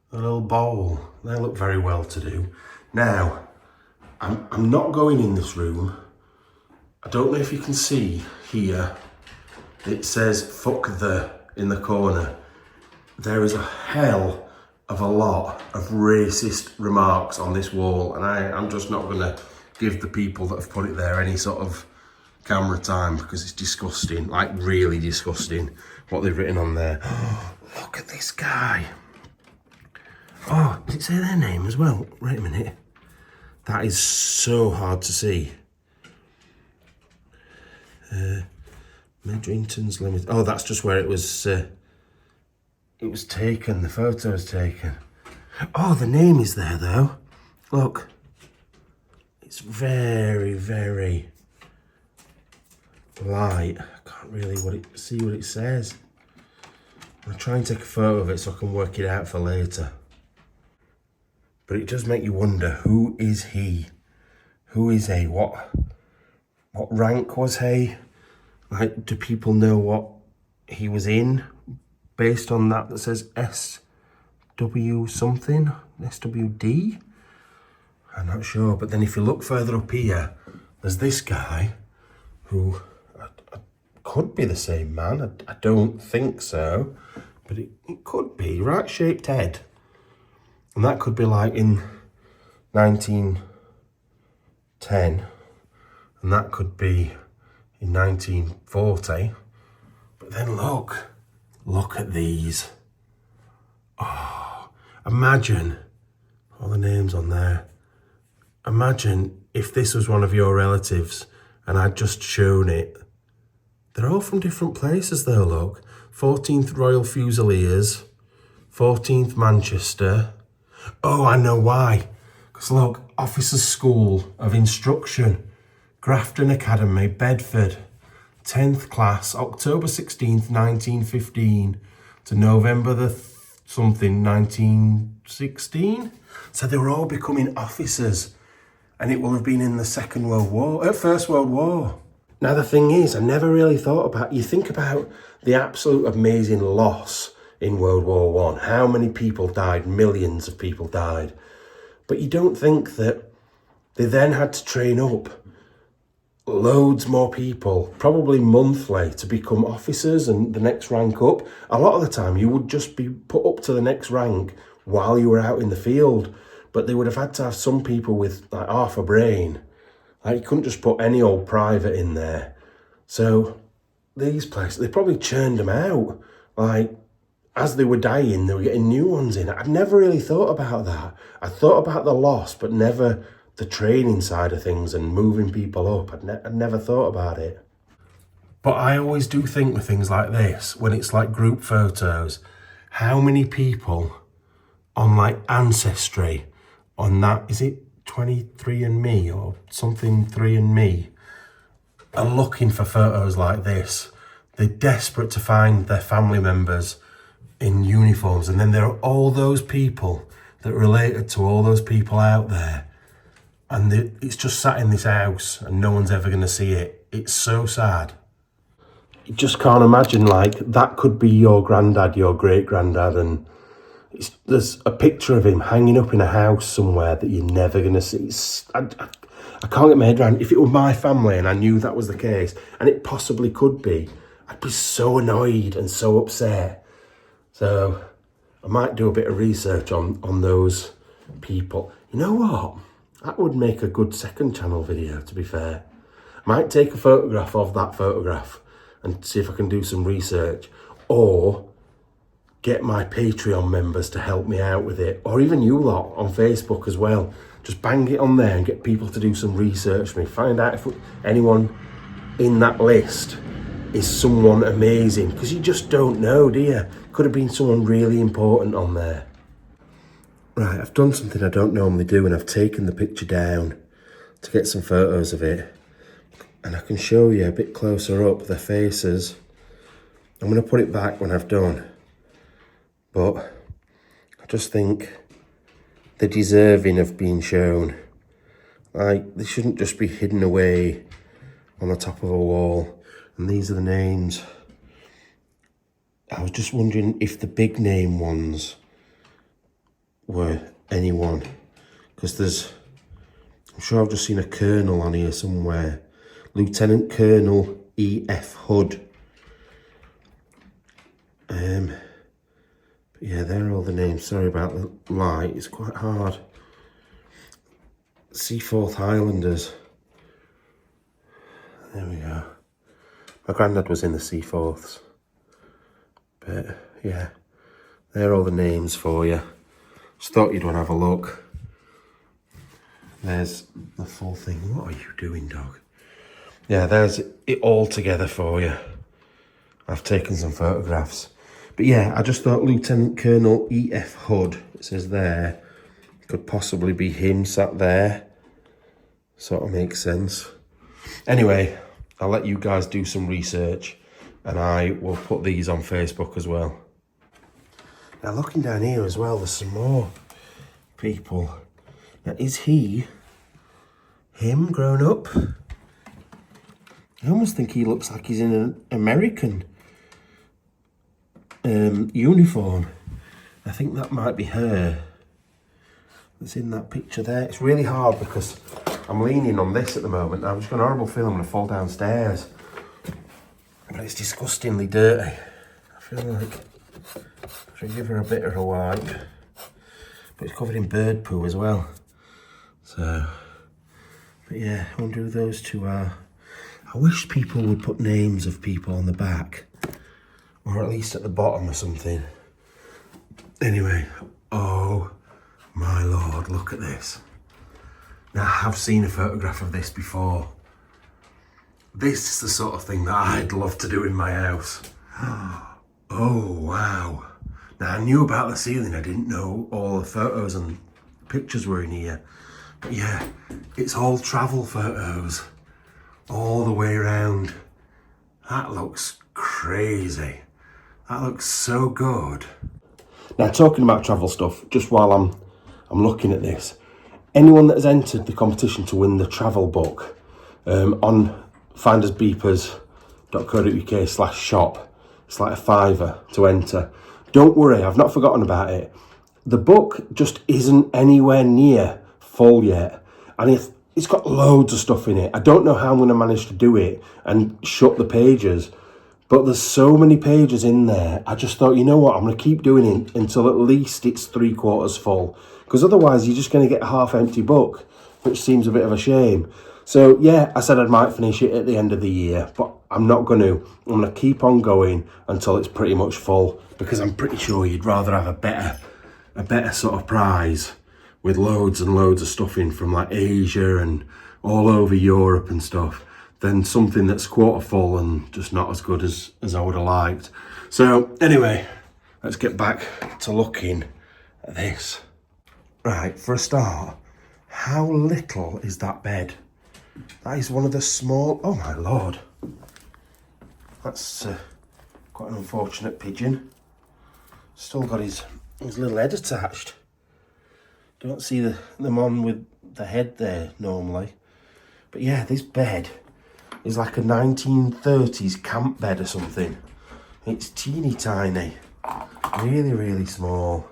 The little bowl, they look very well to do. Now, I'm not going in this room. I don't know if you can see here, it says fuck the in the corner. There is a hell of a lot of racist remarks on this wall, and I'm just not gonna give the people that have put it there any sort of camera time because it's disgusting, like really disgusting what they've written on there. Oh, look at this guy. Oh, does it say their name as well? Wait a minute. That is so hard to see. Medrington's Limited. Oh, that's just where it was taken. The photo was taken. Oh, the name is there though. Look. It's very, very light. I can't really see what it says. I'll try and take a photo of it so I can work it out for later. But it does make you wonder, who is he? Who is he? What rank was he? Like, do people know what he was in based on that says SW something? SWD? I'm not sure. But then if you look further up here, there's this guy who could be the same man. I don't think so, but it could be. Right shaped head. And that could be like in 1910, and that could be in 1940. But then look at these. Oh, imagine all the names on there. Imagine if this was one of your relatives and I'd just shown it. They're all from different places though, look. 14th Royal Fusiliers, 14th Manchester. Oh, I know why. Because look, Officers School of Instruction, Grafton Academy, Bedford, 10th class, October 16th, 1915 to November the something, 1916. So they were all becoming officers, and it will have been in the First World War. Now the thing is, I never really thought about, you think about the absolute amazing loss in World War One. How many people died? Millions of people died. But you don't think that they then had to train up loads more people, probably monthly, to become officers and the next rank up. A lot of the time you would just be put up to the next rank while you were out in the field. But they would have had to have some people with like half a brain. Like you couldn't just put any old private in there. So these places, they probably churned them out. Like, as they were dying, they were getting new ones in. I'd never really thought about that. I thought about the loss, but never the training side of things and moving people up. I'd never thought about it. But I always do think with things like this, when it's like group photos, how many people on like Ancestry, on that, is it 23andMe or something 3andMe, are looking for photos like this. They're desperate to find their family members in uniforms, and then there are all those people that related to all those people out there, and it's just sat in this house and no one's ever going to see it. It's so sad. You just can't imagine, like, that could be your granddad, your great granddad, and there's a picture of him hanging up in a house somewhere that you're never going to see. I can't get my head around. If it were my family and I knew that was the case, and it possibly could be, I'd be so annoyed and so upset. So I might do a bit of research on those people. You know what? That would make a good second channel video, to be fair. I might take a photograph of that photograph and see if I can do some research, or get my Patreon members to help me out with it, or even you lot on Facebook as well. Just bang it on there and get people to do some research for me. Find out if anyone in that list is someone amazing, because you just don't know, do you? Could have been someone really important on there. Right, I've done something I don't normally do, and I've taken the picture down to get some photos of it. And I can show you a bit closer up their faces. I'm going to put it back when I've done. But I just think they're deserving of being shown. Like, they shouldn't just be hidden away on the top of a wall. And these are the names. I was just wondering if the big name ones were anyone. Because I'm sure I've just seen a colonel on here somewhere. Lieutenant Colonel E.F. Hood. But yeah, they're all the names. Sorry about the light, it's quite hard. Seaforth Highlanders. There we go. My granddad was in the Seaforths. But yeah, they're all the names for you. Just thought you'd want to have a look. There's the full thing. What are you doing, dog? Yeah, there's it all together for you. I've taken some photographs. But yeah, I just thought Lieutenant Colonel E.F. Hood, it says there, could possibly be him sat there. Sort of makes sense. Anyway, I'll let you guys do some research, and I will put these on Facebook as well. Now looking down here as well, there's some more people. Now, is him grown up? I almost think he looks like he's in an American uniform. I think that might be her that's in that picture there. It's really hard because I'm leaning on this at the moment. I've just got an horrible feeling I'm going to fall downstairs. But it's disgustingly dirty. I feel like I should give her a bit of a wipe. But it's covered in bird poo as well. So, but yeah, I wonder who those two are. I wish people would put names of people on the back, or at least at the bottom or something. Anyway, oh my lord, look at this. Now, I have seen a photograph of this before. This is the sort of thing that I'd love to do in my house. Oh, wow. Now, I knew about the ceiling. I didn't know all the photos and pictures were in here. But yeah, it's all travel photos all the way around. That looks crazy. That looks so good. Now, talking about travel stuff, just while I'm looking at this, anyone that has entered the competition to win the travel book on findersbeepers.co.uk/shop, it's like a £5 to enter. Don't worry, I've not forgotten about it. The book just isn't anywhere near full yet, and it's got loads of stuff in it. I don't know how I'm going to manage to do it and shut the pages, but there's so many pages in there. I just thought, you know what, I'm going to keep doing it until at least it's 3/4 full, because otherwise you're just going to get a half-empty book, which seems a bit of a shame. So yeah, I said I might finish it at the end of the year, but I'm not going to. I'm going to keep on going until it's pretty much full, because I'm pretty sure you'd rather have a better sort of prize with loads and loads of stuff in from like Asia and all over Europe and stuff than something that's quarter full and just not as good as I would have liked. So anyway, let's get back to looking at this. Right, for a start, how little is that bed? That is one of the small... Oh my lord. That's quite an unfortunate pigeon. Still got his little head attached. Don't see them on with the head there normally. But yeah, this bed is like a 1930s camp bed or something. It's teeny tiny. Really, really small.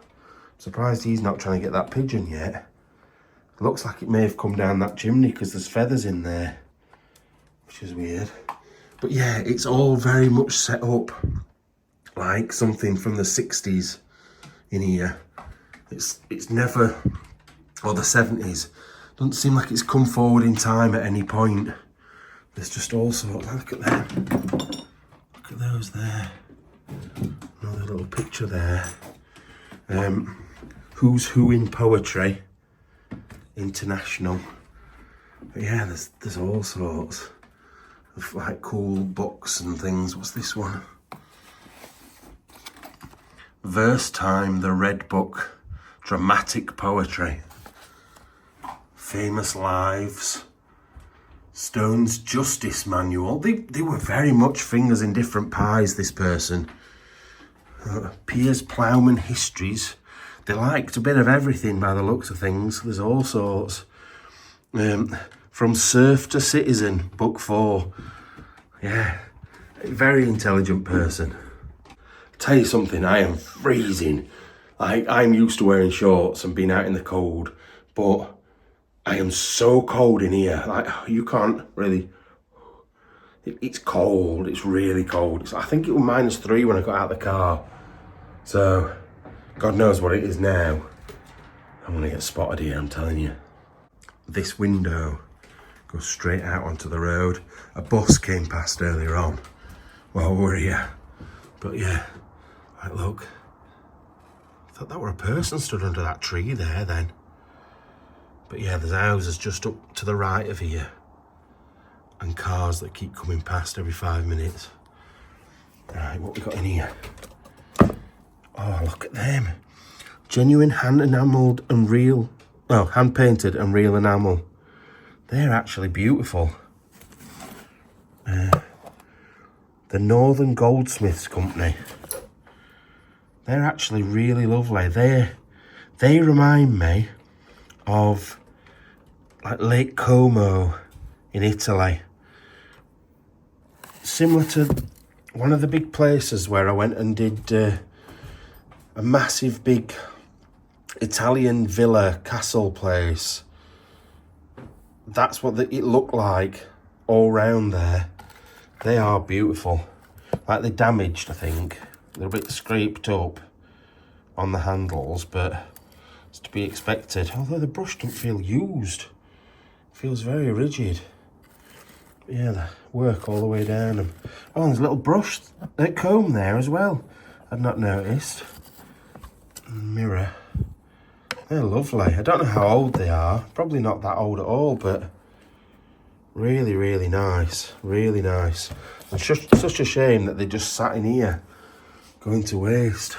Surprised he's not trying to get that pigeon yet. Looks like it may have come down that chimney because there's feathers in there, which is weird. But yeah, it's all very much set up like something from the 60s in here. It's never, or the 70s. Doesn't seem like it's come forward in time at any point. There's just all sorts. Look at them. at those there. Another little picture there. Who's Who in Poetry International. But yeah, there's all sorts of like cool books and things. What's this one? Verse Time, the Red Book, Dramatic Poetry, Famous Lives, Stone's Justice Manual. They were very much fingers in different pies, this person. Piers Plowman Histories. They liked a bit of everything by the looks of things. There's all sorts. From Serf to Citizen, book 4. Yeah, a very intelligent person. Tell you something, I am freezing. I'm used to wearing shorts and being out in the cold, but I am so cold in here. Like, you can't really. It's cold. It's really cold. I think it was -3 when I got out of the car. So, God knows what it is now. I'm gonna get spotted here, I'm telling you. This window goes straight out onto the road. A bus came past earlier on while we were here. But yeah, like, look. I thought that were a person stood under that tree there then. But yeah, there's houses just up to the right of here. And cars that keep coming past every 5 minutes. Right, what we got in here? Oh, look at them. Genuine hand enamelled and real. Well, hand painted and real enamel. They're actually beautiful. The Northern Goldsmiths Company. They're actually really lovely. They remind me of like Lake Como in Italy. Similar to one of the big places where I went and did a massive big Italian villa castle place. That's what it looked like all round there. They are beautiful. Like, they're damaged, I think. They're a bit scraped up on the handles, but it's to be expected. Although the brush doesn't feel used. It feels very rigid. But yeah, the work all the way down them. Oh, there's a little brush comb there as well. I'd not noticed. Mirror. They're lovely. I don't know how old they are. Probably not that old at all, but really, really nice. Really nice. It's just such a shame that they just sat in here going to waste.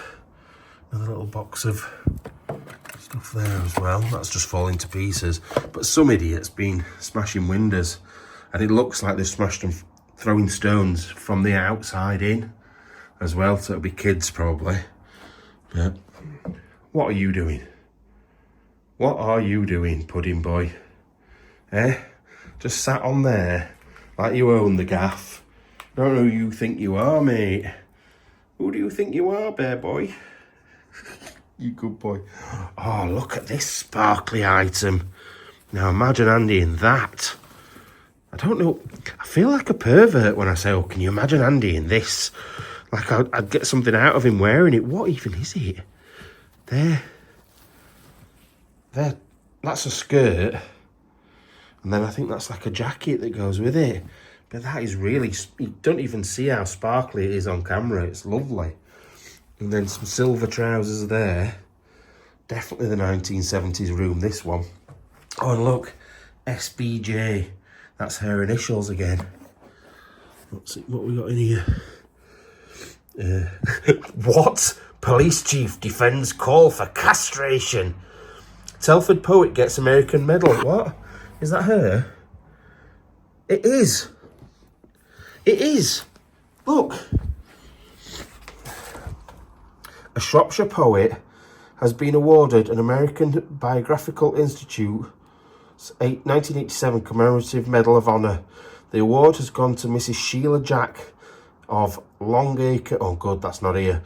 Another little box of stuff there as well. That's just falling to pieces. But some idiot's been smashing windows, and it looks like they've smashed them, throwing stones from the outside in as well. So it'll be kids probably. Yeah. What are you doing? What are you doing, pudding boy? Eh? Just sat on there like you own the gaff. Don't know who you think you are, mate. Who do you think you are, bear boy? You good boy. Oh, look at this sparkly item. Now imagine Andy in that. I don't know. I feel like a pervert when I say, oh, can you imagine Andy in this? Like I'd get something out of him wearing it. What even is it? There. That's a skirt. And then I think that's like a jacket that goes with it. But that is really, you don't even see how sparkly it is on camera. It's lovely. And then some silver trousers there. Definitely the 1970s room, this one. Oh, and look, SBJ. That's her initials again. Let's see what we got in here. What? Police chief defends call for castration. Telford poet gets American medal. What? Is that her? It is. It is. Look. A Shropshire poet has been awarded an American Biographical Institute's 1987 Commemorative Medal of Honour. The award has gone to Mrs. Sheila Jack of Longacre. Oh, good, that's not here.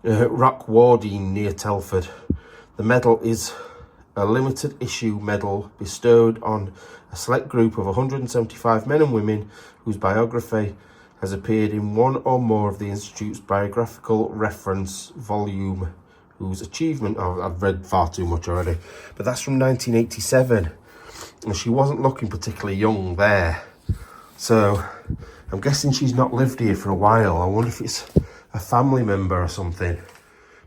Rockwardine near Telford. The medal is a limited issue medal bestowed on a select group of 175 men and women whose biography has appeared in one or more of the Institute's biographical reference volume, whose achievement, oh, I've read far too much already, but that's from 1987, and she wasn't looking particularly young there. So I'm guessing she's not lived here for a while. I wonder if it's a family member or something.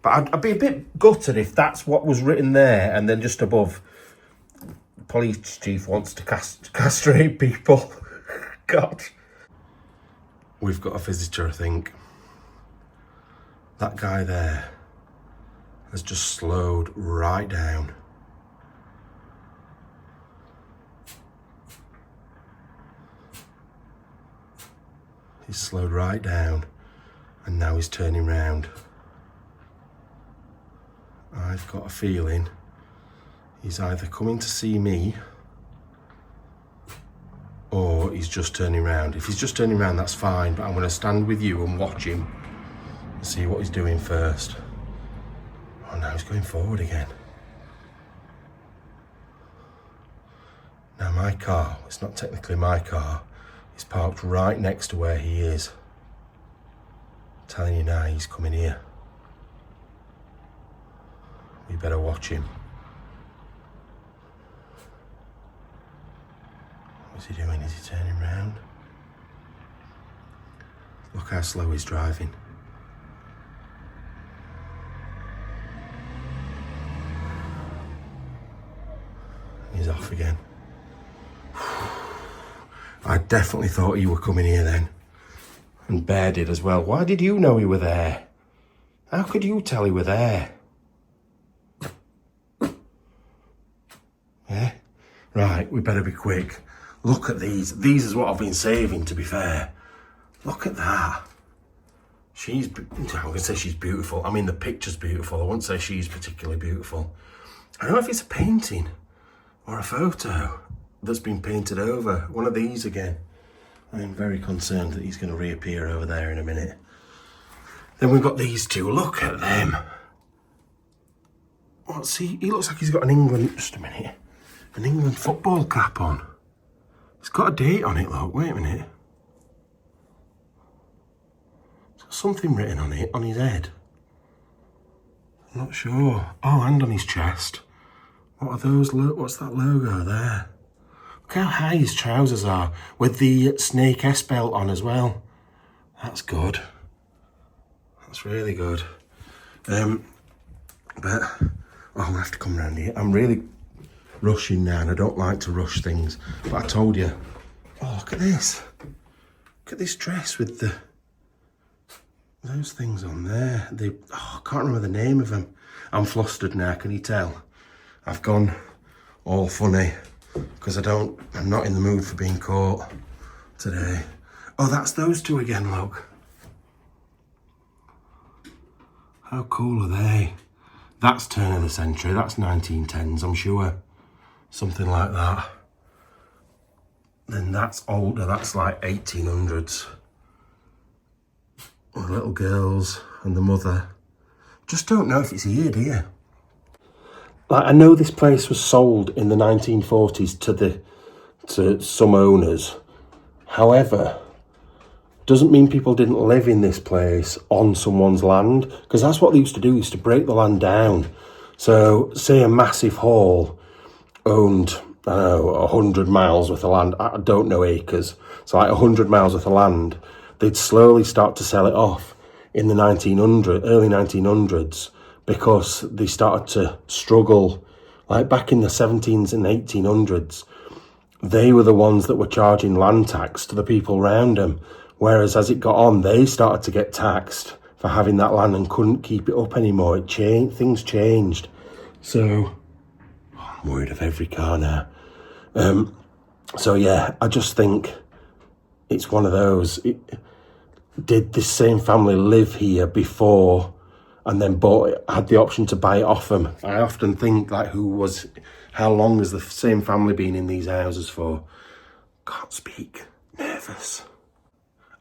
But I'd be a bit gutted if that's what was written there, and then just above, police chief wants to castrate people. God. We've got a visitor, I think. That guy there has just slowed right down. He's slowed right down, and now he's turning round. I've got a feeling he's either coming to see me or he's just turning round. If he's just turning round, that's fine, but I'm going to stand with you and watch him and see what he's doing first. Oh, now he's going forward again. Now my car, it's not technically my car, is parked right next to where he is. I'm telling you now, he's coming here. We better watch him. What's he doing? Is he turning round? Look how slow he's driving. He's off again. I definitely thought you were coming here then. And Bear did as well. Why did you know you were there? How could you tell you were there? Yeah? Right, we better be quick. Look at these. These is what I've been saving, to be fair. Look at that. I'm going to say she's beautiful. I mean, the picture's beautiful. I wouldn't say she's particularly beautiful. I don't know if it's a painting or a photo that's been painted over. One of these again. I'm very concerned that he's going to reappear over there in a minute. Then we've got these two. Look at them. What's he? He looks like he's got an England... Just a minute. An England football cap on. It's got a date on it, look. Wait a minute. It's got something written on it, on his head. I'm not sure. Oh, and on his chest. What are those? What's that logo there? Look how high his trousers are, with the Snake S belt on as well. That's good. That's really good. But I'll have to come round here. I'm really rushing now, and I don't like to rush things. But I told you. Oh, look at this. Look at this dress with those things on there. I can't remember the name of them. I'm flustered now, can you tell? I've gone all funny because I'm not in the mood for being caught today. Oh, that's those two again, look. How cool are they? That's turn of the century. That's 1910s, I'm sure. Something like that. Then that's older. That's like 1800s. The little girls and the mother. Just don't know if it's here, do you? Like, I know this place was sold in the 1940s to some owners. However, doesn't mean people didn't live in this place on someone's land, because that's what they used to do, used to break the land down. So, say a massive hall owned, I don't know, 100 miles worth of land. I don't know acres. So like 100 miles worth of land, they'd slowly start to sell it off in the early 1900s, because they started to struggle. Like back in the 17s and 1800s, they were the ones that were charging land tax to the people around them. Whereas as it got on, they started to get taxed for having that land and couldn't keep it up anymore. Things changed. So, I'm worried of every car now. So yeah, I just think it's one of those. Did this same family live here before and then had the option to buy it off them? I often think, like, how long has the same family been in these houses for? Can't speak. Nervous.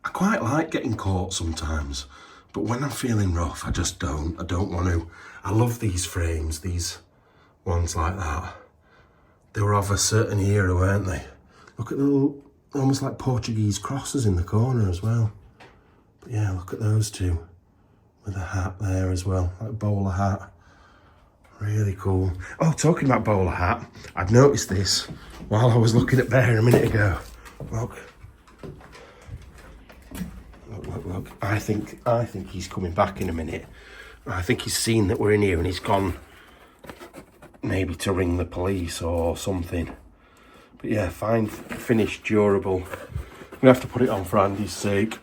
I quite like getting caught sometimes, but when I'm feeling rough, I just don't. I don't want to. I love these frames, these ones like that. They were of a certain era, weren't they? Look at the little, almost like Portuguese crosses in the corner as well. But yeah, look at those two with a hat there as well, like a bowler hat. Really cool. Oh, talking about bowler hat, I'd noticed this while I was looking at Bear a minute ago. Look. Look. I think he's coming back in a minute. I think he's seen that we're in here and he's gone maybe to ring the police or something. But yeah, fine, finished, durable. I'm gonna have to put it on for Andy's sake.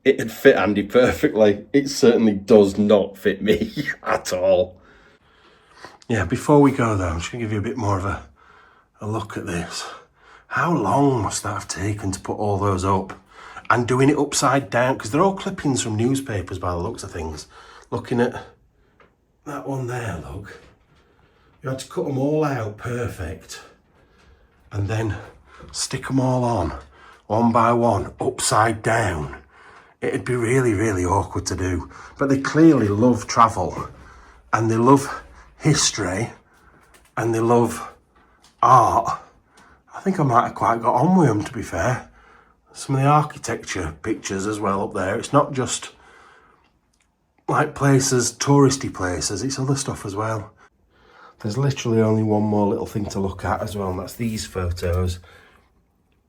It'd fit Andy perfectly. It certainly does not fit me at all. Yeah, before we go though, I'm just gonna give you a bit more of a look at this. How long must that have taken to put all those up? And doing it upside down, because they're all clippings from newspapers by the looks of things. Looking at that one there, look. You had to cut them all out perfect. And then stick them all on, one by one, upside down. It'd be really, really awkward to do. But they clearly love travel. And they love history. And they love art. I think I might have quite got on with them, to be fair. Some of the architecture pictures as well up there. It's not just like places, touristy places, it's other stuff as well. There's literally only one more little thing to look at as well, and that's these photos.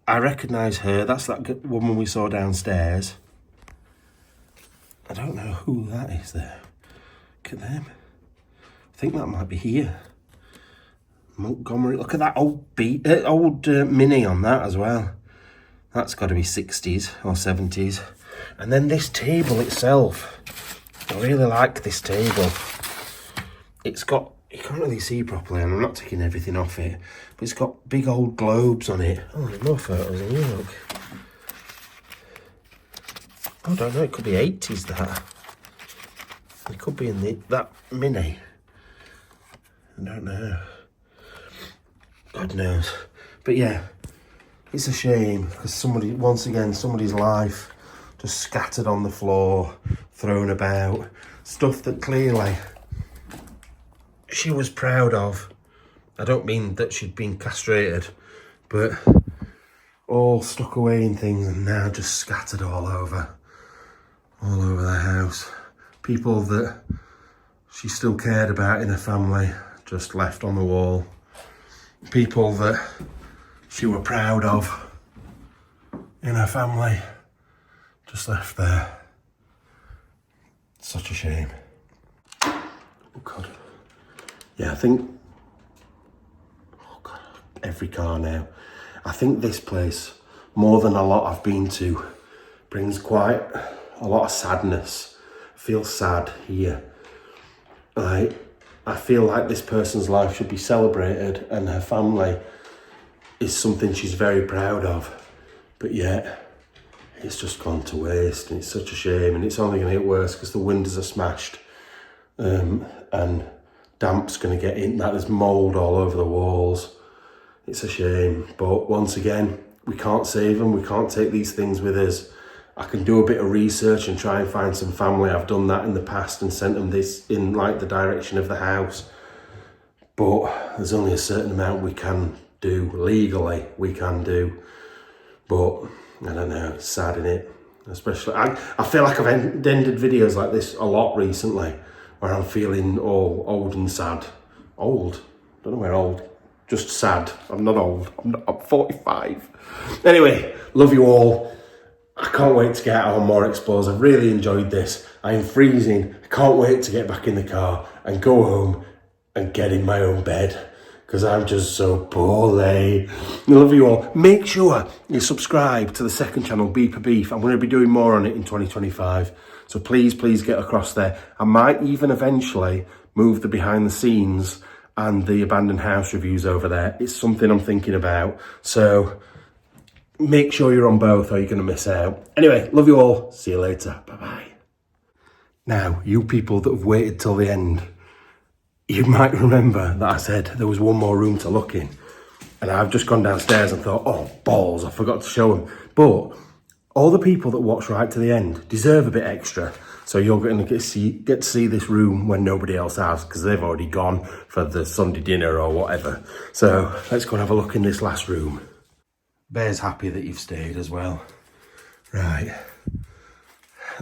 I recognise her, that's that woman we saw downstairs. I don't know who that is there. Look at them. I think that might be here. Montgomery, look at that old Mini on that as well. That's got to be 60s or 70s. And then this table itself. I really like this table. It's got, you can't really see properly and I'm not taking everything off it, but it's got big old globes on it. Oh, there's more photos in here, look. I don't know, it could be 80s that. It could be in that Mini. I don't know. God knows. But yeah, it's a shame because somebody's life just scattered on the floor, thrown about, stuff that clearly she was proud of. I don't mean that she'd been castrated, but all stuck away in things and now just scattered all over the house. People that she still cared about in her family just left on the wall. People that she were proud of in her family just left there. Such a shame. Oh God. Yeah, I think, oh God, every car now. I think this place, more than a lot I've been to, brings quite a lot of sadness. I feel sad here. I feel like this person's life should be celebrated and her family is something she's very proud of. But yet, it's just gone to waste and it's such a shame, and it's only going to get worse because the windows are smashed and damp's going to get in. There's mould all over the walls. It's a shame, but once again, we can't save them. We can't take these things with us. I can do a bit of research and try and find some family. I've done that in the past and sent them this in like the direction of the house. But there's only a certain amount we can do legally. We can do, but I don't know. It's sad, innit? Especially, I feel like I've ended videos like this a lot recently, where I'm feeling all old and sad. Old? Don't know where old. Just sad. I'm not old. I'm 45. Anyway, love you all. I can't wait to get out on more explores. I've really enjoyed this. I am freezing. I can't wait to get back in the car and go home and get in my own bed because I'm just so poorly. I love you all. Make sure you subscribe to the second channel, Beeper Beef. I'm going to be doing more on it in 2025. So please get across there. I might even eventually move the behind the scenes and the abandoned house reviews over there. It's something I'm thinking about. So make sure you're on both or you're going to miss out. Anyway, love you all. See you later. Bye-bye. Now, you people that have waited till the end, you might remember that I said there was one more room to look in. And I've just gone downstairs and thought, oh, balls, I forgot to show them. But all the people that watch right to the end deserve a bit extra. So you're going to get to see this room when nobody else has, because they've already gone for the Sunday dinner or whatever. So let's go and have a look in this last room. Bear's happy that you've stayed as well. Right.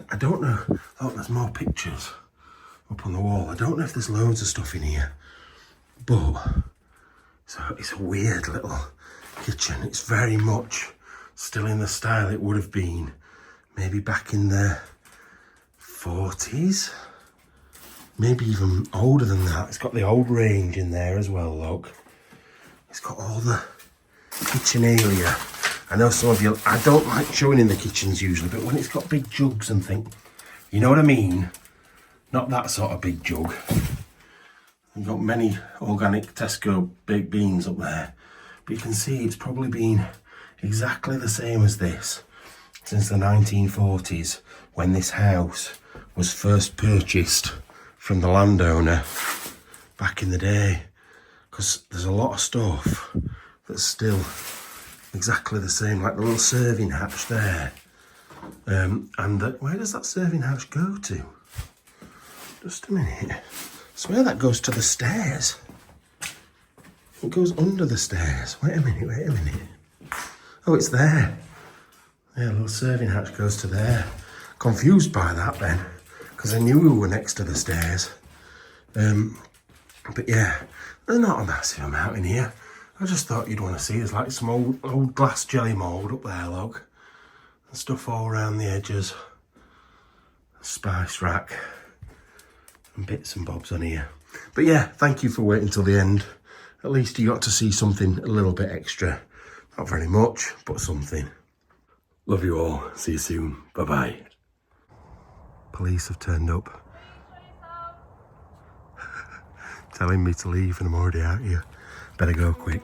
I don't know. Oh, there's more pictures up on the wall. I don't know if there's loads of stuff in here, but it's a weird little kitchen. It's very much still in the style it would have been maybe back in the 40s, maybe even older than that. It's got the old range in there as well, look. It's got all the kitchenalia. I know some of you, I don't like showing in the kitchens usually, but when it's got big jugs and things, you know what I mean? Not that sort of big jug. You've got many organic Tesco baked beans up there, but you can see it's probably been exactly the same as this since the 1940s, when this house was first purchased from the landowner back in the day. Because there's a lot of stuff that's still exactly the same, like the little serving hatch there. Where does that serving hatch go to? Just a minute. I swear that goes to the stairs. It goes under the stairs. Wait a minute. Oh, it's there. Yeah, a little serving hatch goes to there. Confused by that then, because I knew we were next to the stairs. But yeah, there's not a massive amount in here. I just thought you'd want to see. There's like some old glass jelly mould up there, look. And stuff all around the edges. Spice rack. And bits and bobs on here. But yeah, thank you for waiting till the end. At least you got to see something a little bit extra. Not very much, but something. Love you all. See you soon. Bye-bye. Police have turned up. Telling me to leave and I'm already out here. Better go quick.